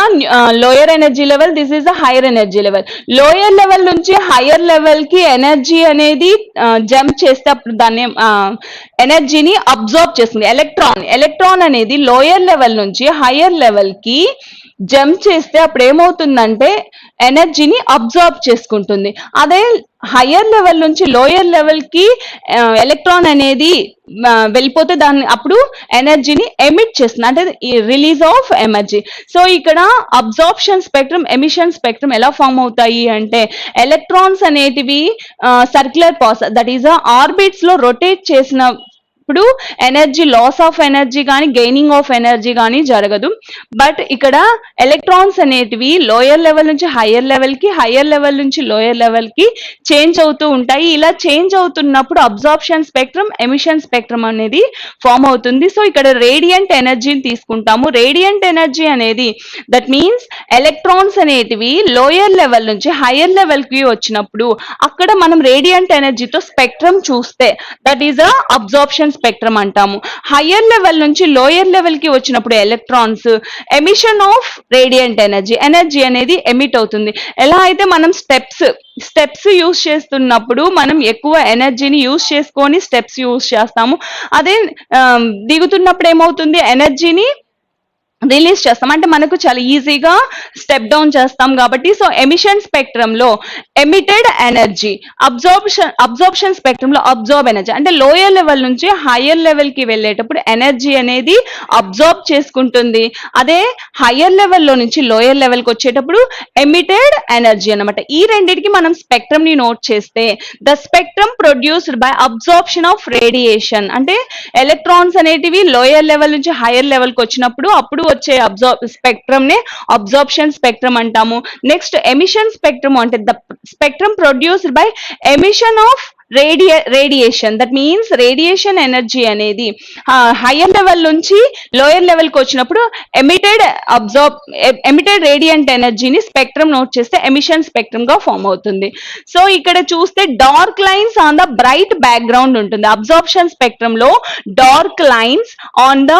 A: lower energy level, this is the higher energy level. Lower level నుంచి హైయర్ లెవెల్ కి ఎనర్జీ అనేది జంప్ చేస్తే అప్పుడు దాన్ని ఎనర్జీని అబ్జార్బ్ చేస్తుంది. ఎలక్ట్రాన్ అనేది లోయర్ లెవెల్ నుంచి హైయర్ లెవెల్ కి జంప్ చేస్తే అప్పుడు ఏమవుతుందంటే ఎనర్జీని అబ్జార్బ్ చేసుకుంటుంది. అదే హయ్యర్ లెవెల్ నుంచి లోయర్ లెవెల్ కి ఎలక్ట్రాన్ అనేది వెళ్ళిపోతే దాన్ని అప్పుడు ఎనర్జీని ఎమిట్ చేస్తుంది, అంటే రిలీజ్ ఆఫ్ ఎనర్జీ. సో ఇక్కడ అబ్జార్ప్షన్ స్పెక్ట్రమ్, ఎమిషన్ స్పెక్ట్రమ్ ఎలా ఫామ్ అవుతాయి అంటే ఎలక్ట్రాన్స్ అనేటివి circular path, that is orbits లో రొటేట్ చేసిన ఇప్పుడు ఎనర్జీ లాస్ ఆఫ్ ఎనర్జీ కానీ గెయినింగ్ ఆఫ్ ఎనర్జీ కానీ జరగదు. బట్ ఇక్కడ ఎలక్ట్రాన్స్ అనేటివి లోయర్ లెవెల్ నుంచి హయ్యర్ లెవెల్ కి, హయ్యర్ లెవెల్ నుంచి లోయర్ లెవెల్ కి చేంజ్ అవుతూ ఉంటాయి. ఇలా చేంజ్ అవుతున్నప్పుడు అబ్జార్ప్షన్ స్పెక్ట్రమ్, ఎమిషన్ స్పెక్ట్రమ్ అనేది ఫామ్ అవుతుంది. సో ఇక్కడ రేడియంట్ ఎనర్జీని తీసుకుంటాము. రేడియంట్ ఎనర్జీ అనేది దట్ మీన్స్ ఎలక్ట్రాన్స్ అనేటివి లోయర్ లెవెల్ నుంచి హయ్యర్ లెవెల్ కి వచ్చినప్పుడు అక్కడ మనం రేడియంట్ ఎనర్జీతో స్పెక్ట్రమ్ చూస్తే దట్ ఈస్ అబ్జార్ప్షన్ స్పెక్ట్రమ్ అంటాము. హయ్యర్ లెవెల్ నుంచి లోయర్ లెవెల్ కి వచ్చినప్పుడు electrons emission of radiant energy అనేది ఎమిట్ అవుతుంది. ఎలా అయితే మనం స్టెప్స్ యూజ్ చేస్తున్నప్పుడు మనం ఎక్కువ ఎనర్జీని యూజ్ చేసుకొని స్టెప్స్ యూజ్ చేస్తాము. అదే దిగుతున్నప్పుడు ఏమవుతుంది, ఎనర్జీని రిలీజ్ చేస్తాం, అంటే మనకు చాలా ఈజీగా స్టెప్ డౌన్ చేస్తాం కాబట్టి. సో ఎమిషన్ స్పెక్ట్రమ్ లో ఎమిటెడ్ ఎనర్జీ, అబ్జార్ప్షన్ స్పెక్ట్రమ్ లో అబ్జార్బ్ ఎనర్జీ, అంటే లోయర్ లెవెల్ నుంచి హయ్యర్ లెవెల్ కి వెళ్ళేటప్పుడు ఎనర్జీ అనేది అబ్జార్బ్ చేసుకుంటుంది. అదే హయ్యర్ లెవెల్లో నుంచి లోయర్ లెవెల్ కి వచ్చేటప్పుడు ఎమిటెడ్ ఎనర్జీ అన్నమాట. ఈ రెండింటికి మనం స్పెక్ట్రమ్ ని నోట్ చేస్తే the spectrum produced by absorption of radiation, అంటే ఎలక్ట్రాన్స్ అనేటివి లోయర్ లెవెల్ నుంచి హయ్యర్ లెవెల్ కి వచ్చినప్పుడు అప్పుడు వచ్చే స్పెక్ట్రమ్ నే అబ్జార్ప్షన్ స్పెక్ట్రమ్ అంటాము. నెక్స్ట్ ఎమిషన్ స్పెక్ట్రమ్ అంటే the spectrum produced by emission of radiation, that means radiation energy అనేది హయ్యర్ లెవెల్ నుంచి లోయర్ లెవెల్ కి వచ్చినప్పుడు ఎమిటెడ్ రేడియంట్ ఎనర్జీని స్పెక్ట్రమ్ నోట్ చేస్తే ఎమిషన్ స్పెక్ట్రమ్ గా ఫామ్ అవుతుంది. సో ఇక్కడ చూస్తే dark lines on the bright background ఉంటుంది. అబ్జార్ప్షన్ స్పెక్ట్రమ్ లో dark lines on the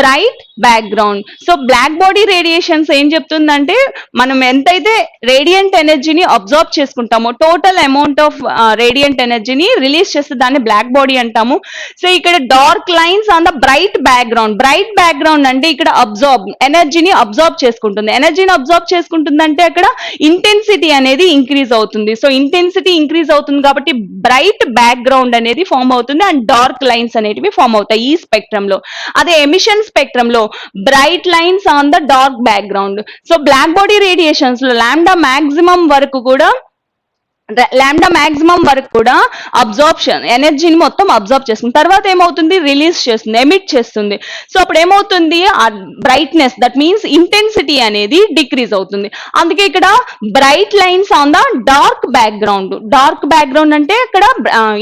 A: bright background. So black body radiations ఏం చెప్తుందంటే మనం ఎంతైతే రేడియంట్ ఎనర్జీని అబ్జార్బ్ చేసుకుంటామో టోటల్ అమౌంట్ ఆఫ్ రేడియంట్ ఎనర్జీని రిలీజ్ చేస్తే దాన్ని బ్లాక్ బాడీ అంటాము. సో ఇక్కడ dark lines on the bright background అంటే ఇక్కడ ఎనర్జీని అబ్జార్బ్ చేసుకుంటుంది అంటే అక్కడ ఇంటెన్సిటీ అనేది ఇంక్రీజ్ అవుతుంది. సో ఇంటెన్సిటీ ఇంక్రీజ్ అవుతుంది కాబట్టి బ్రైట్ బ్యాక్గ్రౌండ్ అనేది ఫామ్ అవుతుంది అండ్ డార్క్ లైన్స్ అనేటివి ఫామ్ అవుతాయి ఈ స్పెక్ట్రమ్ లో. అదే ఎమిషన్ స్పెక్ట్రమ్ లో bright lines on the dark background. So black body radiations లో లాంబ్డా మాక్సిమం వరకు కూడా లాంబ్డా మాక్సిమం వరకు కూడా అబ్జార్ప్షన్ ఎనర్జీని మొత్తం అబ్జార్బ్ చేస్తుంది, తర్వాత ఏమవుతుంది రిలీజ్ చేస్తుంది, ఎమిట్ చేస్తుంది. సో అప్పుడు ఏమవుతుంది ఆ బ్రైట్నెస్ దట్ మీన్స్ ఇంటెన్సిటీ అనేది డిక్రీజ్ అవుతుంది. అందుకే ఇక్కడ bright lines on the dark background అంటే అక్కడ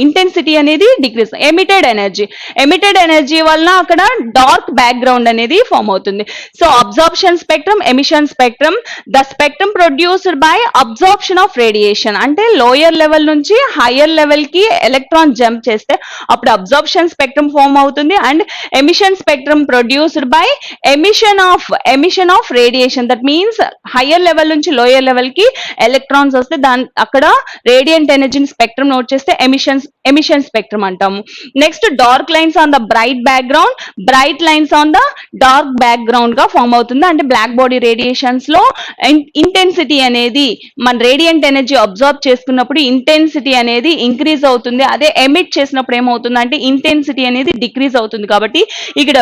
A: ఇంటెన్సిటీ అనేది డిక్రీజ్. ఎమిటెడ్ ఎనర్జీ వలన అక్కడ డార్క్ బ్యాక్గ్రౌండ్ అనేది ఫామ్ అవుతుంది. So absorption spectrum, emission spectrum, the spectrum produced by absorption of radiation. అంటే లోయర్ లెవెల్ నుంచి హైయర్ లెవెల్ కి ఎలక్ట్రాన్ జంప్ చేస్తే అప్పుడు అబ్జార్ప్షన్ స్పెక్ట్రమ్ ఫామ్ అవుతుంది. And emission spectrum produced by emission of radiation. That means hire level నుంచి lower level కి electrons వస్తే అక్కడ రేడియంట్ ఎనర్జీని స్పెక్ట్రమ్ నోట్ చేస్తే ఎమిషన్ స్పెక్ట్రమ్ అంటాము. Next dark lines on the bright lines on the dark background గా form అవుతుంది. అంటే బ్లాక్ బాడీ రేడియేషన్స్ లో ఇంటెన్సిటీ అనేది మన రేడియంట్ ఎనర్జీ అబ్జార్బ్ చేసుకున్నప్పుడు ఇంటెన్సిటీ అనేది ఇంక్రీజ్ అవుతుంది. అదే ఎమిట్ చేసినప్పుడు ఏమవుతుంది అంటే ఇంటెన్సిటీ అనేది డిక్రీజ్ అవుతుంది. కాబట్టి ఇక్కడ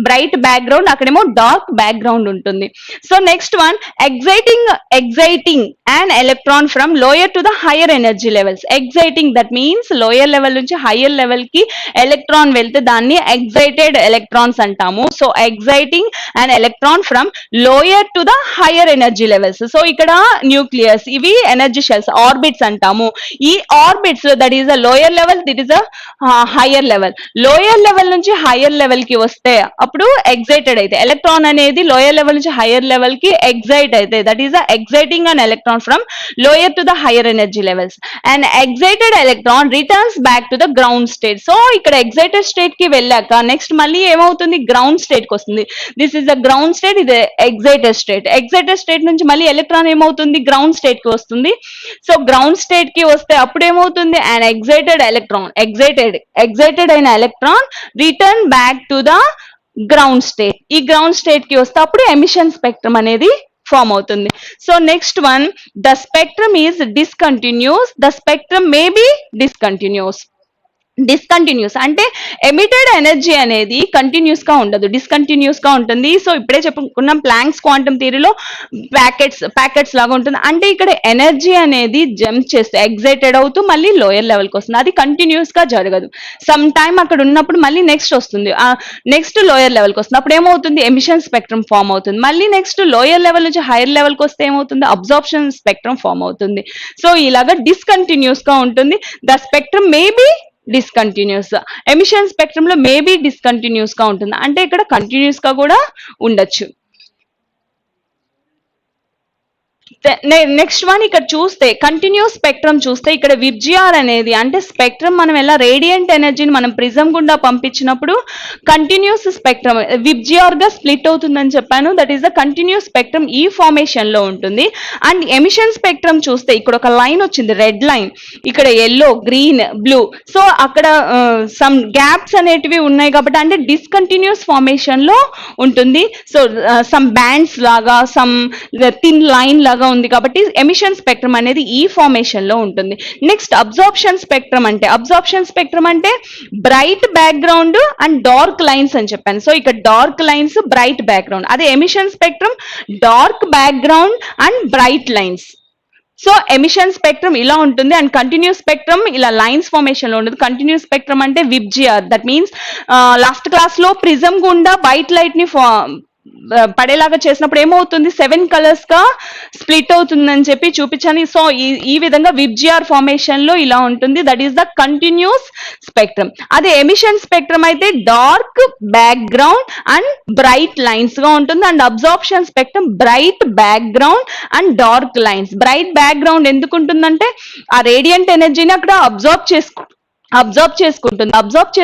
A: బ్రైట్ బ్యాక్గ్రౌండ్, అక్కడేమో డార్క్ బ్యాక్గ్రౌండ్ ఉంటుంది. So next one exciting an electron from lower to the higher energy levels. Exciting, that means lower level నుంచి higher level కి electron వెళ్తే దాన్ని excited electrons అంటాము. So exciting an electron from lower to the higher energy levels. So ఇక్కడ nucleus, ఇవి energy shells, orbits అంటాము. ఈ orbits that is a lower level, that is a higher level. Lower level నుంచి higher level కి వస్తే అప్పుడు excited అయితే electron అనేది లోయర్ లెవెల్ నుంచి హైయర్ లెవెల్ కి ఎగ్జైట్ అయితే that is exciting an electron from lower to the higher energy levels. An excited electron returns back to the ground state. So ఇక్కడ excited state కి వెళ్ళాక next మళ్ళీ ఏమవుతుంది ground state కి వస్తుంది. This is the ground state, ఇది excited state నుంచి మళ్ళీ ఎలక్ట్రాన్ ఏమవుతుంది గ్రౌండ్ స్టేట్ కి వస్తుంది. సో గ్రౌండ్ స్టేట్ కి వస్తే అప్పుడు ఏమవుతుంది an excited అయిన electron return back to the ground state. ఈ గ్రౌండ్ స్టేట్ కి వస్తే అప్పుడు ఎమిషన్ స్పెక్ట్రమ్ అనేది ఫామ్ అవుతుంది. So next one, the spectrum is discontinuous. The spectrum may be discontinuous అంటే ఎమిటెడ్ ఎనర్జీ అనేది కంటిన్యూస్ గా ఉండదు, డిస్కంటిన్యూస్ గా ఉంటుంది. సో ఇప్పుడే చెప్పుకున్నాం ప్లాంక్స్ క్వాంటమ్ థియరీలో ప్యాకెట్స్ లాగా ఉంటుంది. అంటే ఇక్కడ ఎనర్జీ అనేది జంప్ చేస్తే ఎగ్జైటెడ్ అవుతూ మళ్ళీ లోయర్ లెవెల్ కి వస్తుంది. అది కంటిన్యూస్ గా జరగదు, సమ్ టైమ్ అక్కడ ఉన్నప్పుడు మళ్ళీ నెక్స్ట్ వస్తుంది, నెక్స్ట్ లోయర్ లెవెల్ కి వస్తుంది. అప్పుడు ఏమవుతుంది ఎమిషన్ స్పెక్ట్రమ్ ఫామ్ అవుతుంది. మళ్ళీ నెక్స్ట్ లోయర్ లెవెల్ నుంచి హైయర్ లెవెల్ కి వస్తే ఏమవుతుంది అబ్జార్ప్షన్ స్పెక్ట్రమ్ ఫామ్ అవుతుంది. సో ఇలాగా డిస్కంటిన్యూస్ గా ఉంటుంది. The spectrum may be discontinuous. Emission spectrum లో మేబీ డిస్కంటిన్యూస్ గా ఉంటుంది, అంటే ఇక్కడ కంటిన్యూస్ గా కూడా ఉండొచ్చు. నెక్స్ట్ వన్ ఇక్కడ చూస్తే కంటిన్యూస్ స్పెక్ట్రమ్ చూస్తే ఇక్కడ విబ్జిఆర్ అనేది అంటే స్పెక్ట్రమ్ మనం ఎలా రేడియంట్ ఎనర్జీని మనం ప్రిజం గుండా పంపించినప్పుడు కంటిన్యూస్ స్పెక్ట్రమ్ విబ్జిఆర్ గా స్ప్లిట్ అవుతుందని చెప్పాను. That is the continuous spectrum ఈ ఫార్మేషన్ లో ఉంటుంది. అండ్ ఎమిషన్ స్పెక్ట్రమ్ చూస్తే ఇక్కడ ఒక లైన్ వచ్చింది, రెడ్ లైన్, ఇక్కడ ఎల్లో, గ్రీన్, బ్లూ. సో అక్కడ సమ్ గ్యాప్స్ అనేటివి ఉన్నాయి కాబట్టి అంటే డిస్కంటిన్యూస్ ఫార్మేషన్ లో ఉంటుంది. సో సమ్ బ్యాండ్స్ లాగా, సమ్ థిన్ లైన్ లాగా ఉంది కాబట్టి ఎమిషన్ స్పెక్ట్రమ్ అనేది ఈ ఫార్మేషన్ లో ఉంటుంది. నెక్స్ట్ అబ్జార్ప్షన్ స్పెక్ట్రమ్ అంటే bright background and dark lines అని చెప్పాను. సో ఇక్కడ డార్క్ లైన్స్, బ్రైట్ బ్యాక్గ్రౌండ్. అదే emission spectrum dark background and bright lines. So emission spectrum ఇలా ఉంటుంది. అండ్ కంటిన్యూస్ స్పెక్ట్రమ్ ఇలా లైన్స్ ఫార్మేషన్ లో ఉంటుంది. కంటిన్యూస్ స్పెక్ట్రమ్ అంటే VIBGYOR, that means last class లో ప్రిజం గుండా వైట్ లైట్ ని పడేలాగా చేసినప్పుడు ఏమవుతుంది 7 కలర్స్ గా స్ప్లిట్ అవుతుందని చెప్పి చూపించాను. సో ఈ విధంగా విబ్జిఆర్ ఫార్మేషన్ లో ఇలా ఉంటుంది. That is the continuous spectrum. అదే ఎమిషన్ స్పెక్ట్రమ్ అయితే dark background and bright lines గా ఉంటుంది. And absorption spectrum bright background and dark lines. Bright background ఎందుకు ఉంటుందంటే ఆ రేడియంట్ ఎనర్జీని అక్కడ అబ్జార్బ్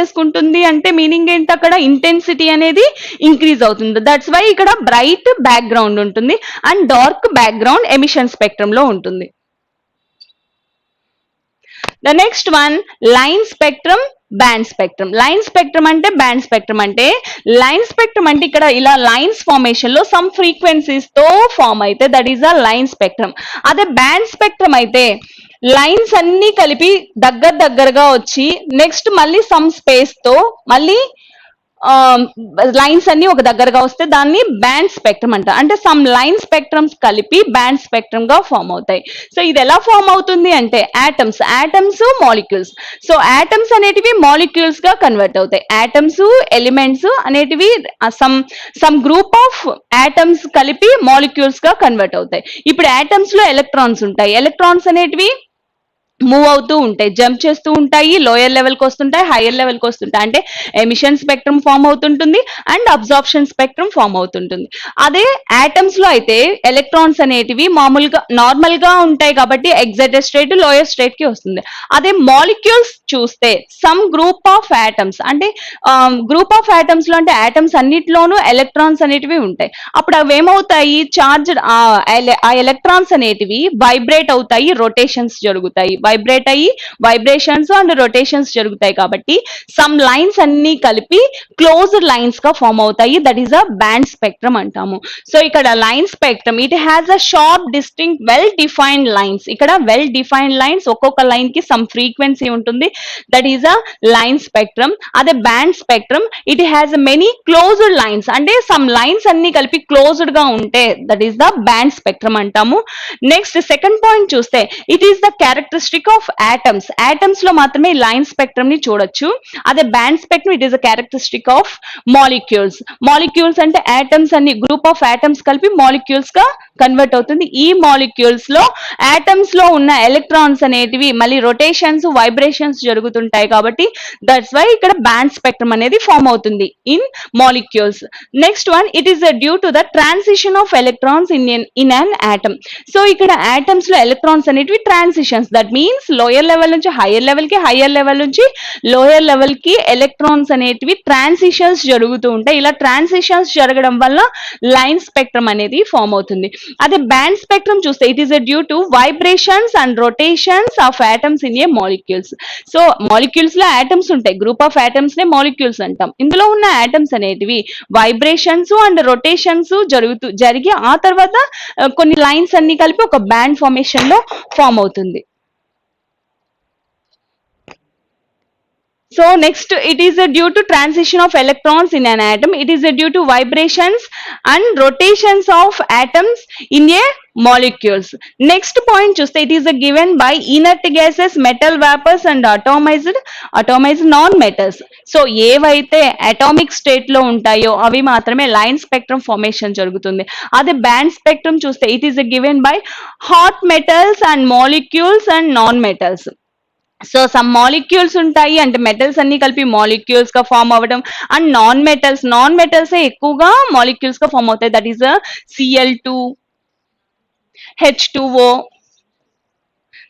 A: చేసుకుంటుంది అంటే మీనింగ్ ఏంటి, అక్కడ ఇంటెన్సిటీ అనేది ఇంక్రీజ్ అవుతుంది. దట్స్ వై ఇక్కడ బ్రైట్ బ్యాక్గ్రౌండ్ ఉంటుంది and dark background emission spectrum లో ఉంటుంది. The next one line spectrum, band spectrum. Line spectrum అంటే బ్యాండ్ స్పెక్ట్రమ్ అంటే లైన్ స్పెక్ట్రమ్ అంటే ఇక్కడ ఇలా లైన్స్ ఫార్మేషన్ లో సమ్ ఫ్రీక్వెన్సీస్ తో ఫామ్ అయితే that is a line spectrum. అదే బ్యాండ్ స్పెక్ట్రమ్ అయితే లైన్స్ అన్ని కలిపి దగ్గరగా వచ్చి నెక్స్ట్ మళ్ళీ సమ్ స్పేస్ తో మళ్ళీ లైన్స్ అన్ని ఒక దగ్గరగా వస్తే దాన్ని బ్యాండ్ స్పెక్ట్రమ్ అంటారు. అంటే సమ్ లైన్ స్పెక్ట్రమ్స్ కలిపి బ్యాండ్ స్పెక్ట్రమ్ గా ఫామ్ అవుతాయి. సో ఇది ఎలా ఫామ్ అవుతుంది అంటే యాటమ్స్ మాలిక్యూల్స్. సో యాటమ్స్ అనేటివి మాలిక్యూల్స్ గా కన్వర్ట్ అవుతాయి. యాటమ్స్ ఎలిమెంట్స్ అనేటివి సమ్ గ్రూప్ ఆఫ్ యాటమ్స్ కలిపి మాలిక్యూల్స్ గా కన్వర్ట్ అవుతాయి. ఇప్పుడు యాటమ్స్ లో ఎలక్ట్రాన్స్ ఉంటాయి. ఎలక్ట్రాన్స్ అనేటివి మూవ్ అవుతూ ఉంటాయి, జంప్ చేస్తూ ఉంటాయి, లోయర్ లెవెల్కి వస్తుంటాయి, హైయర్ లెవెల్కి వస్తుంటాయి. అంటే ఎమిషన్ స్పెక్ట్రమ్ ఫామ్ అవుతుంటుంది అండ్ అబ్జార్ప్షన్ స్పెక్ట్రమ్ ఫామ్ అవుతుంటుంది. అదే ఆటమ్స్ లో అయితే ఎలక్ట్రాన్స్ అనేటివి మామూలుగా నార్మల్ గా ఉంటాయి కాబట్టి ఎగ్జైటెడ్ స్టేట్ లోయర్ స్టేట్ కి వస్తుంది. అదే మాలిక్యూల్స్ చూస్తే సమ్ గ్రూప్ ఆఫ్ ఆటమ్స్, అంటే గ్రూప్ ఆఫ్ ఆటమ్స్ లో అంటే ఆటమ్స్ అన్నిటిలోనూ ఎలక్ట్రాన్స్ అనేటివి ఉంటాయి. అప్పుడు అవి ఏమవుతాయి, చార్జ్డ్ ఆ ఎలక్ట్రాన్స్ అనేటివి వైబ్రేట్ అవుతాయి, రొటేషన్స్ జరుగుతాయి. వైబ్రేట్ అయ్యి వైబ్రేషన్స్ అండ్ రొటేషన్స్ జరుగుతాయి కాబట్టి సమ్ లైన్స్ అన్ని కలిపి క్లోజ్డ్ లైన్స్ గా ఫామ్ అవుతాయి. That is a band spectrum అంటాము. సో ఇక్కడ line spectrum it has a sharp distinct well defined lines. ఇక్కడ వెల్ డిఫైన్డ్ లైన్స్, ఒక్కొక్క లైన్ కి సమ్ ఫ్రీక్వెన్సీ ఉంటుంది. That is a line spectrum. అదే band spectrum it has many closed lines, అంటే some lines అన్ని కలిపి closed గా ఉంటే that is the band spectrum అంటాము. నెక్స్ట్ సెకండ్ పాయింట్ చూస్తే it is the characteristic of atoms. Atoms లో మాత్రమే లైన్ స్పెక్ట్రమ్ ని చూడొచ్చు. అదే band spectrum it is a characteristic of molecules. Molecules అంటే ఆటమ్స్ అన్ని గ్రూప్ ఆఫ్ ఆటమ్స్ కలిపి మాలిక్యూల్స్ గా కన్వర్ట్ అవుతుంది. ఈ మాలిక్యూల్స్ లో ఆటమ్స్ లో ఉన్న ఎలక్ట్రాన్స్ అనేటివి మళ్ళీ రొటేషన్స్ వైబ్రేషన్స్ జరుగుతుంటాయి కాబట్టి దట్స్ వై ఇక్కడ బ్యాండ్ స్పెక్ట్రమ్ అనేది ఫామ్ అవుతుంది in molecules. Next one it is due to the transition of electrons in an atom. So ఇక్కడ ఆటమ్స్ లో ఎలక్ట్రాన్స్ అనేటివి transitions, that means lower level నుంచి హైయర్ లెవెల్ కి, హైయర్ లెవెల్ నుంచి lower level కి electrons అనేటివి transitions జరుగుతూ ఉంటాయి. ఇలా ట్రాన్సిషన్స్ జరగడం వల్ల లైన్ స్పెక్ట్రమ్ అనేది ఫామ్ అవుతుంది. అదే బ్యాండ్ స్పెక్ట్రమ్ చూస్తే it is due to vibrations and rotations of atoms in a molecules. So molecules లో ఆటమ్స్ ఉంటాయి, గ్రూప్ ఆఫ్ ఆటమ్స్ నే మాలిక్యూల్స్ అంటాం. ఇందులో ఉన్న ఆటమ్స్ అనేటివి వైబ్రేషన్స్ అండ్ రొటేషన్స్ జరిగి ఆ తర్వాత కొన్ని లైన్స్ అన్ని కలిపి ఒక బ్యాండ్ ఫార్మేషన్ లో ఫామ్ అవుతుంది. So next, it is due to transition of electrons in an atom. It is due to vibrations and rotations of atoms in a molecules. Next point చూస్తే it is given by inert gases, metal vapors and atomized non-metals. So ఏవైతే atomic state లో ఉంటాయో అవి మాత్రమే line spectrum formation జరుగుతుంది. అదే band spectrum చూస్తే it is given by hot metals and molecules and non-metals. So some molecules ఉంటాయి, అంటే మెటల్స్ అన్ని కలిపి మాలిక్యూల్స్ గా ఫామ్ అవ్వడం. అండ్ నాన్ మెటల్స్ ఎక్కువగా మాలిక్యూల్స్ గా ఫామ్ అవుతాయి. That is Cl2, H2O.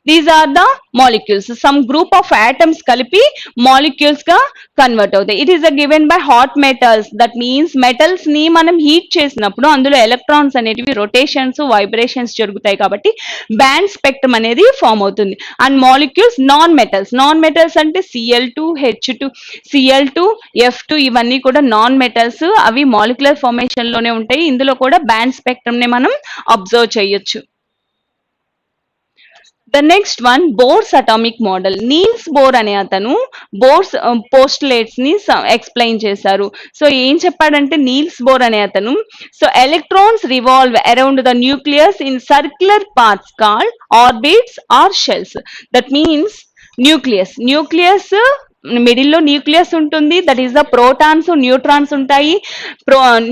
A: These are the molecules. Some group of atoms కలిపి మాలిక్యూల్స్ గా కన్వర్ట్ అవుతాయి. It is given by hot metals. That means metals ని మనం హీట్ చేసినప్పుడు అందులో ఎలక్ట్రాన్స్ అనేటివి రొటేషన్స్ వైబ్రేషన్స్ జరుగుతాయి కాబట్టి బ్యాండ్ స్పెక్ట్రమ్ అనేది ఫామ్ అవుతుంది. అండ్ మాలిక్యూల్స్ నాన్ మెటల్స్ అంటే Cl2, H2, Cl2, F2 ఇవన్నీ కూడా నాన్ మెటల్స్. అవి మాలిక్యులర్ ఫార్మేషన్ లోనే ఉంటాయి. ఇందులో కూడా బ్యాండ్ స్పెక్ట్రమ్ ని మనం అబ్జర్వ్ చేయొచ్చు. The next one Bohr's atomic model. Niels Bohr అనే అతను బోర్స్ పోస్టులేట్స్ ని ఎక్స్ప్లెయిన్ చేశారు. సో ఏం చెప్పాడంటే నీల్స్ బోర్ అనే అతను, so electrons revolve around the nucleus in circular paths called orbits or shells. That means nucleus middle లో nucleus ఉంటుంది. That is the protons neutrons ఉంటాయి.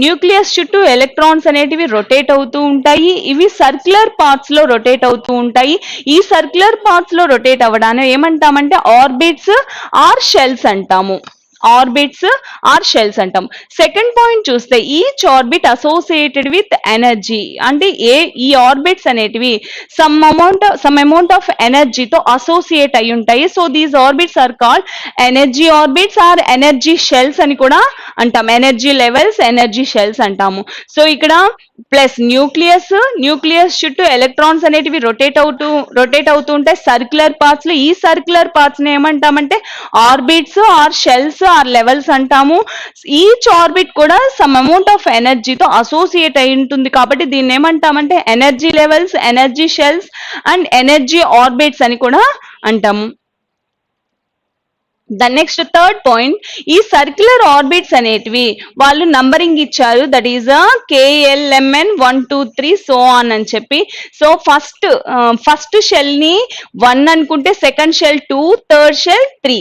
A: న్యూక్లియస్ చుట్టూ ఎలక్ట్రాన్స్ అనేటివి రొటేట్ అవుతూ ఉంటాయి. ఇవి సర్క్యులర్ పాత్స్ లో రొటేట్ అవుతూ ఉంటాయి. ఈ సర్క్యులర్ పాత్స్ లో రొటేట్ అవ్వడాన్ని ఏమంటామంటే ఆర్బిట్స్ ఆర్ షెల్స్ అంటాము. సెకండ్ పాయింట్ చూస్తే each orbit associated with energy. అంటే ఈ ఆర్బిట్స్ అనేటివి సమ్ అమౌంట్ ఆఫ్ ఎనర్జీతో అసోసియేట్ అయి ఉంటాయి. So these orbits are called energy orbits or energy shells అని కూడా అంటాం. ఎనర్జీ లెవెల్స్, ఎనర్జీ షెల్స్ అంటాము. సో ఇక్కడ ప్లస్ న్యూక్లియస్ చుట్టూ ఎలక్ట్రాన్స్ అనేటివి రొటేట్ అవుతూ ఉంటాయి సర్క్యులర్ పాత్స్ లో. ఈ సర్క్యులర్ పాత్స్ ని ఏమంటామంటే orbits or shells or levels అంటాము. ఈచ్ ఆర్బిట్ కూడా సమ్ అమౌంట్ ఆఫ్ ఎనర్జీతో అసోసియేట్ అయి ఉంటుంది కాబట్టి దీన్ని ఏమంటామంటే energy levels, energy shells and energy orbits అని కూడా అంటాము. ద నెక్స్ట్ థర్డ్ పాయింట్, ఈ సర్క్యులర్ ఆర్బిట్స్ అనేటివి వాళ్ళు నంబరింగ్ ఇచ్చారు, that is KLMN 1 2 3 so on అని చెప్పి. సో ఫస్ట్ షెల్ ని 1 అనుకుంటే second shell 2, third shell 3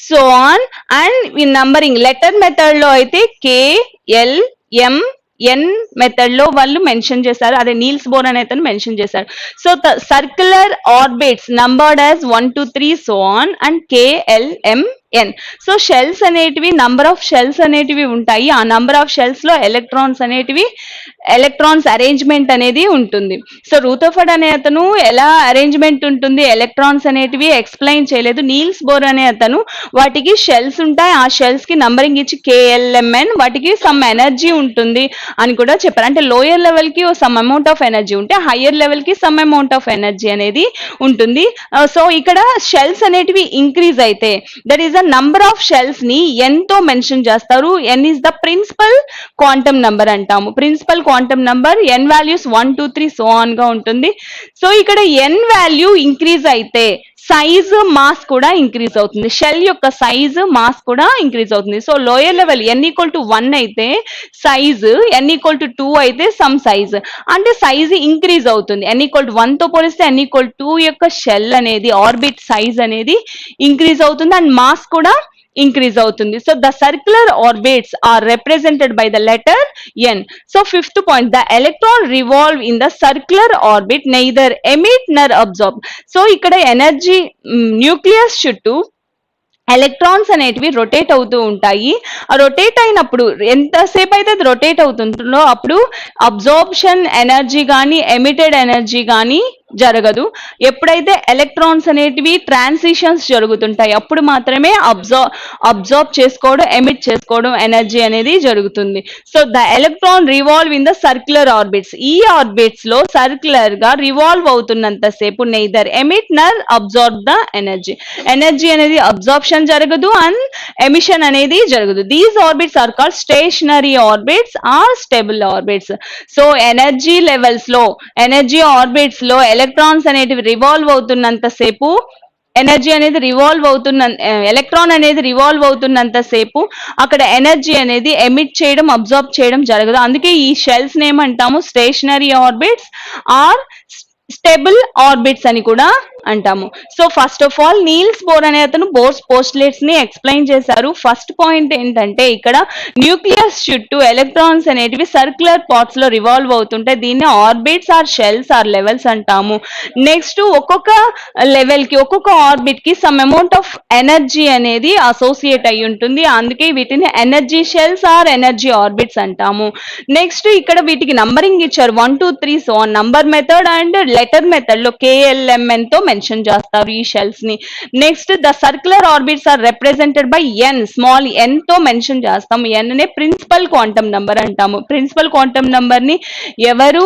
A: so on. And ఈ నంబరింగ్ లెటర్ మెథడ్ లో అయితే KLMN మెథడ్ లో వాళ్ళు మెన్షన్ చేశారు, అదే నీల్స్ బోర్ అనే అతను మెన్షన్ చేశారు. So circular orbits numbered as 1 2 3 so on and KLMN. So shells అనేటివి నంబర్ ఆఫ్ షెల్స్ అనేటివి ఉంటాయి, ఆ నంబర్ ఆఫ్ షెల్స్ లో ఎలక్ట్రాన్స్ అరేంజ్మెంట్ అనేది ఉంటుంది. సో రూథర్ఫర్డ్ అనే అతను ఎలా అరేంజ్మెంట్ ఉంటుంది ఎలక్ట్రాన్స్ అనేటివి ఎక్స్ప్లెయిన్ చేయలేదు. నీల్స్ బోర్ అనే అతను వాటికి షెల్స్ ఉంటాయి, ఆ షెల్స్ కి నంబరింగ్ ఇచ్చి KLMN, వాటికి సమ్ ఎనర్జీ ఉంటుంది అని కూడా చెప్పారు. అంటే లోయర్ లెవెల్ కి సమ్ అమౌంట్ ఆఫ్ ఎనర్జీ ఉంటే హయ్యర్ లెవెల్ కి సమ్ అమౌంట్ ఆఫ్ ఎనర్జీ అనేది ఉంటుంది. సో ఇక్కడ షెల్స్ అనేటివి ఇంక్రీజ్ అయితే that is the number of shells ని n తో మెన్షన్ చేస్తారు. n is the principal quantum number అంటాము. Principal quantum number n values 1 2 3 so on గా ఉంటుంది. సో ఇక్కడ n వాల్యూ ఇంక్రీజ్ అయితే సైజ్ మాస్ కూడా ఇంక్రీజ్ అవుతుంది, షెల్ యొక్క సైజ్ మాస్ కూడా ఇంక్రీజ్ అవుతుంది. So lower level n equal to 1 అయితే సైజ్, n ఈక్వల్ టు 2 అయితే సమ్ సైజ్, అంటే సైజ్ ఇంక్రీజ్ అవుతుంది. n ఈక్వల్ టు 1 తో పోలిస్తే n ఈక్వల్ టు 2 యొక్క షెల్ అనేది ఆర్బిట్ సైజ్ అనేది ఇంక్రీజ్ అవుతుంది అండ్ మాస్ కూడా increase అవుతుంది. So the circular orbits are represented by the letter n. So fifth point, the electron revolve in the circular orbit, neither emit nor absorb. So ఇక్కడ energy nucleus చుట్టూ electrons అనేటివి rotate అవుతూ ఉంటాయి. ఆ rotate అయినప్పుడు ఎంతసేపు అయితే అది రొటేట్ అవుతుందో అప్పుడు అబ్జార్ప్షన్ ఎనర్జీ కానీ ఎమిటెడ్ ఎనర్జీ కానీ జరగదు. ఎప్పుడైతే ఎలక్ట్రాన్స్ అనేటివి ట్రాన్సిషన్స్ జరుగుతుంటాయి అప్పుడు మాత్రమే అబ్జార్బ్ చేసుకోవడం, ఎమిట్ చేసుకోవడం ఎనర్జీ అనేది జరుగుతుంది. So the electron revolve in the circular orbits, ఈ ఆర్బిట్స్ లో సర్క్యులర్ గా రివాల్వ్ అవుతున్నంత సేపు neither emit nor absorb the energy అనేది అబ్జార్ప్షన్ జరగదు అండ్ ఎమిషన్ అనేది జరగదు. These orbits are called stationary orbits or stable orbits. So energy levels లో, ఎనర్జీ ఆర్బిట్స్ లో ఎలక్ట్రాన్స్ అనేటివి రివాల్వ్ అవుతున్నంత సేపు ఎలక్ట్రాన్ అనేది రివాల్వ్ అవుతున్నంత సేపు అక్కడ ఎనర్జీ అనేది ఎమిట్ చేయడం, అబ్జార్బ్ చేయడం జరగదు. అందుకే ఈ షెల్స్ ఏమంటాము stationary orbits or stable orbits అని కూడా అంటాము. So first of all Niels Bohr అనే అతను బోర్స్ పోస్టులేట్స్ ని ఎక్స్ప్లెయిన్ చేశారు. ఫస్ట్ పాయింట్ ఏంటంటే ఇక్కడ న్యూక్లియస్ చుట్టూ ఎలక్ట్రాన్స్ అనేటివి సర్క్యులర్ పార్ట్స్ లో రివాల్వ్ అవుతుంటాయి, దీన్ని orbits or shells or levels అంటాము. నెక్స్ట్ ఒక్కొక్క లెవెల్ కి, ఒక్కొక్క ఆర్బిట్ కి సమ్ అమౌంట్ ఆఫ్ ఎనర్జీ అనేది అసోసియేట్ అయి ఉంటుంది, అందుకే వీటిని energy shells or energy orbits అంటాము. నెక్స్ట్ ఇక్కడ వీటికి నంబరింగ్ ఇచ్చారు 1 2 3 so number method and letter method లో KLMN తో మెన్షన్ చేస్తారు ఈ షెల్స్ ని. Next the circular orbits are represented by n, small n తో మెన్షన్ చేస్తాము. n నే ప్రిన్సిపల్ క్వాంటమ్ నంబర్ అంటాము. ప్రిన్సిపల్ క్వాంటమ్ నంబర్ ని ఎవరు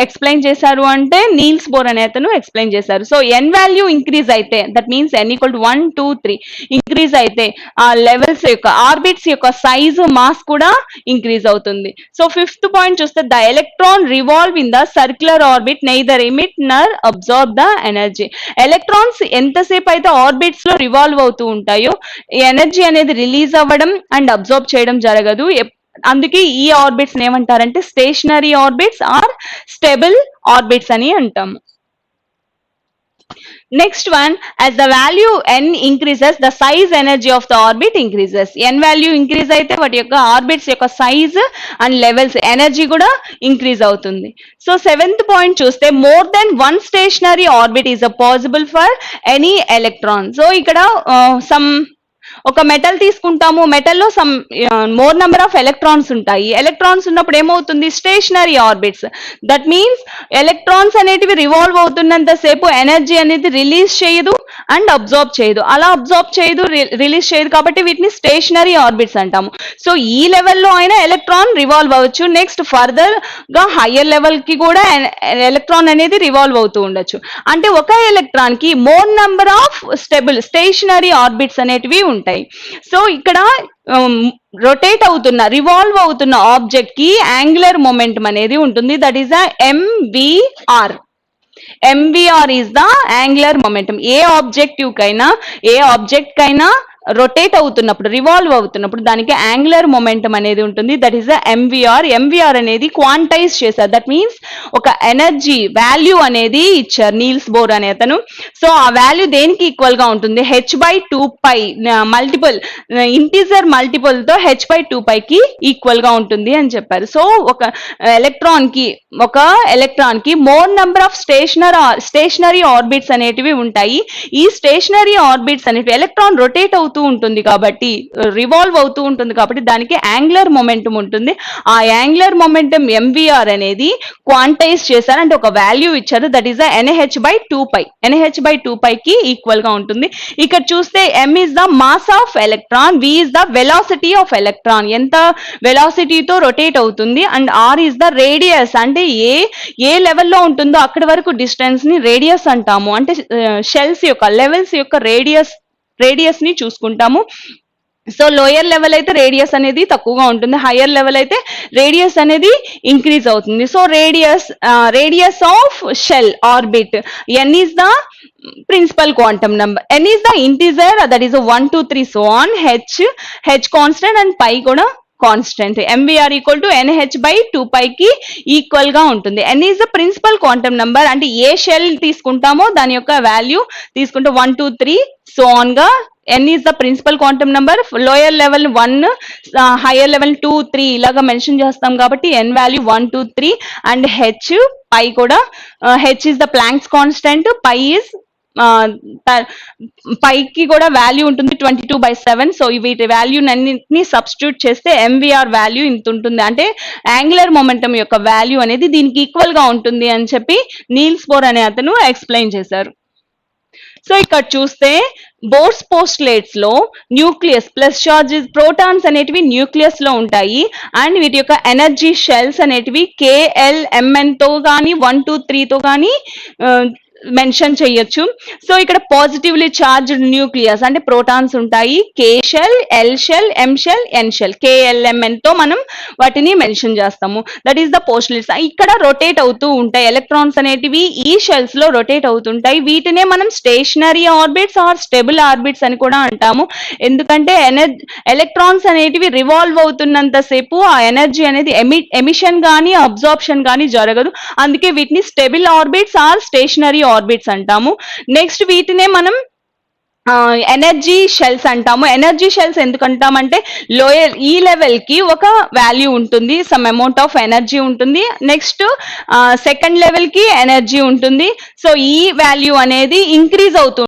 A: ఎక్స్ప్లెయిన్ చేశారు అంటే నీల్స్ బోర్ అనే అతను ఎక్స్ప్లెయిన్ చేశారు. సో n వాల్యూ ఇంక్రీజ్ అయితే that means n equal to 1 2 3 increase అయితే ఆ లెవెల్స్ యొక్క ఆర్బిట్స్ యొక్క సైజ్ మాస్ కూడా ఇంక్రీజ్ అవుతుంది. సో ఫిఫ్త్ పాయింట్ చూస్తే the electron revolve in the circular orbit neither emit nor absorb the energy. Electrons ఎంతసేపు అయితే ఆర్బిట్స్ లో రివాల్వ్ అవుతూ ఉంటాయో ఎనర్జీ అనేది రిలీజ్ అవ్వడం అండ్ అబ్జార్బ్ చేయడం జరగదు. అందుకే ఈ ఆర్బిట్స్ ఏమంటారంటే stationary orbits or stable orbits అని అంటాము. Next one, as the value n increases, the size energy of the orbit increases. n value increase అయితే వాటి యొక్క ఆర్బిట్స్ యొక్క సైజ్ అండ్ లెవెల్స్ ఎనర్జీ కూడా ఇంక్రీజ్ అవుతుంది. సో సెవెంత్ పాయింట్ చూస్తే more than one stationary orbit is possible for any electron. So ఇక్కడ ఒక metal తీసుకుంటాము, మెటల్లో some more number of electrons ఉంటాయి. ఎలక్ట్రాన్స్ ఉన్నప్పుడు ఏమవుతుంది stationary orbits, that means electrons అనేటివి రివాల్వ్ అవుతున్నంత సేపు ఎనర్జీ అనేది రిలీజ్ చేయదు అండ్ అబ్జార్బ్ చేయదు. అలా అబ్జార్బ్ చేయదు, రిలీజ్ చేయదు కాబట్టి వీటిని స్టేషనరీ ఆర్బిట్స్ అంటాము. సో ఈ లెవెల్లో అయినా ఎలక్ట్రాన్ రివాల్వ్ అవ్వచ్చు. నెక్స్ట్ ఫర్దర్ గా హయ్యర్ లెవెల్ కి కూడా ఎలక్ట్రాన్ అనేది రివాల్వ్ అవుతూ ఉండొచ్చు. అంటే ఒక ఎలక్ట్రాన్ కి more number of stationary orbits అనేటివి ఉంటాయి. సో ఇక్కడ రొటేట్ అవుతున్న, రివాల్వ్ అవుతున్న ఆబ్జెక్ట్ కి యాంగులర్ మొమెంటం అనేది ఉంటుంది, that is MVR. MVR is the angular momentum. A object కైనా రొటేట్ అవుతున్నప్పుడు, రివాల్వ్ అవుతున్నప్పుడు దానికి యాంగులర్ మొమెంటం అనేది ఉంటుంది. That is the MVR. MVR అనేది క్వాంటైజ్ చేశారు. దట్ మీన్స్ ఒక ఎనర్జీ వాల్యూ అనేది ఇచ్చారు నీల్స్ బోర్ అనే అతను. సో ఆ వాల్యూ దేనికి ఈక్వల్ గా ఉంటుంది? h/2π మల్టిపుల్ ఇంటీజర్ మల్టిపుల్ తో h/2π కి ఈక్వల్ గా ఉంటుంది అని చెప్పారు. సో ఒక ఎలక్ట్రాన్ కి more number of stationary orbits అనేటివి ఉంటాయి. ఈ స్టేషనరీ ఆర్బిట్స్ అనేవి ఎలక్ట్రాన్ రొటేట్ అవుతూ ఉంటుంది కాబట్టి, రివాల్వ్ అవుతూ ఉంటుంది కాబట్టి దానికి యాంగులర్ మొమెంటం ఉంటుంది. ఆ యాంగులర్ మొమెంటం ఎంవిఆర్ అనేది క్వాంటైజ్ చేశారు, అంటే ఒక వాల్యూ ఇచ్చారు. That is the NaH/2π. NaH/2π కి ఈక్వల్ గా ఉంటుంది. ఇక్కడ చూస్తే m is the mass of electron, v is the velocity of electron, ఎంత వెలాసిటీతో రొటేట్ అవుతుంది, and r is the radius, అంటే ఏ లెవెల్లో ఉంటుందో అక్కడి వరకు డిస్టెన్స్ ని రేడియస్ అంటాము. అంటే షెల్స్ యొక్క లెవెల్స్ యొక్క రేడియస్ ని చూసుకుంటాము. సో లోయర్ లెవెల్ అయితే రేడియస్ అనేది తక్కువగా ఉంటుంది, హయ్యర్ లెవెల్ అయితే రేడియస్ అనేది ఇంక్రీజ్ అవుతుంది. So radius of shell orbit, n is the principal quantum number, n is the integer, that is a 1 2 3 so on, h constant and pi కూడా constant. MVR equal to NaH/2π కి equal గా ఉంటుంది. n is the principal quantum number, అంటే ఏ shell తీసుకుంటామో దాని యొక్క value తీసుకుంటే 1 2 3 సో ఆన్ గా n is the principal quantum number. Lower level 1, higher level 2 3 ఇలాగా మెన్షన్ చేస్తాం కాబట్టి n వాల్యూ 1 2 3 అండ్ పై కూడా h is the planks constant, పైకి కూడా వాల్యూ ఉంటుంది 22/7. సో వీటి వాల్యూ అన్నింటినీ సబ్స్టిట్యూట్ చేస్తే ఎంవిఆర్ వాల్యూ ఇంత ఉంటుంది, అంటే యాంగులర్ మొమెంటం యొక్క వాల్యూ అనేది దీనికి ఈక్వల్ గా ఉంటుంది అని చెప్పి నీల్స్ బోర్ అనే అతను ఎక్స్ప్లెయిన్ చేశారు. సో ఇక్కడ చూస్తే బోర్స్ పోస్టులేట్స్ లో న్యూక్లియస్ ప్లస్ చార్జెస్ ప్రోటాన్స్ అనేటివి న్యూక్లియస్ లో ఉంటాయి, అండ్ వీటి యొక్క ఎనర్జీ షెల్స్ అనేటివి KLMN తో కానీ 1 2 3 తో కానీ మెన్షన్ చేయొచ్చు. సో ఇక్కడ పాజిటివ్లీ చార్జ్డ్ న్యూక్లియస్ అంటే ప్రోటాన్స్ ఉంటాయి, K shell, L shell, M shell, N shell, KLMN తో మనం వాటిని మెన్షన్ చేస్తాము. That is the postulates. ఇక్కడ రొటేట్ అవుతూ ఉంటాయి ఎలక్ట్రాన్స్ అనేటివి, ఈ షెల్స్ లో రొటేట్ అవుతుంటాయి. వీటినే మనం stationary orbits or stable orbits అని కూడా అంటాము. ఎందుకంటే ఎలక్ట్రాన్స్ అనేటివి రివాల్వ్ అవుతున్నంత సేపు ఆ ఎనర్జీ అనేది ఎమిషన్ కానీ అబ్జార్ప్షన్ కానీ జరగదు. అందుకే వీటిని stable orbits or stationary orbits అంటాము. నెక్స్ట్ వీటినే మనం ఎనర్జీ షెల్స్ అంటాము. ఎనర్జీ షెల్స్ ఎందుకంటామంటే లోయర్ ఈ లెవెల్ కి ఒక వాల్యూ ఉంటుంది, సమ్ అమౌంట్ ఆఫ్ ఎనర్జీ ఉంటుంది, నెక్స్ట్ సెకండ్ లెవెల్ కి ఎనర్జీ ఉంటుంది. సో ఈ వాల్యూ అనేది ఇంక్రీజ్ అవుతుంది.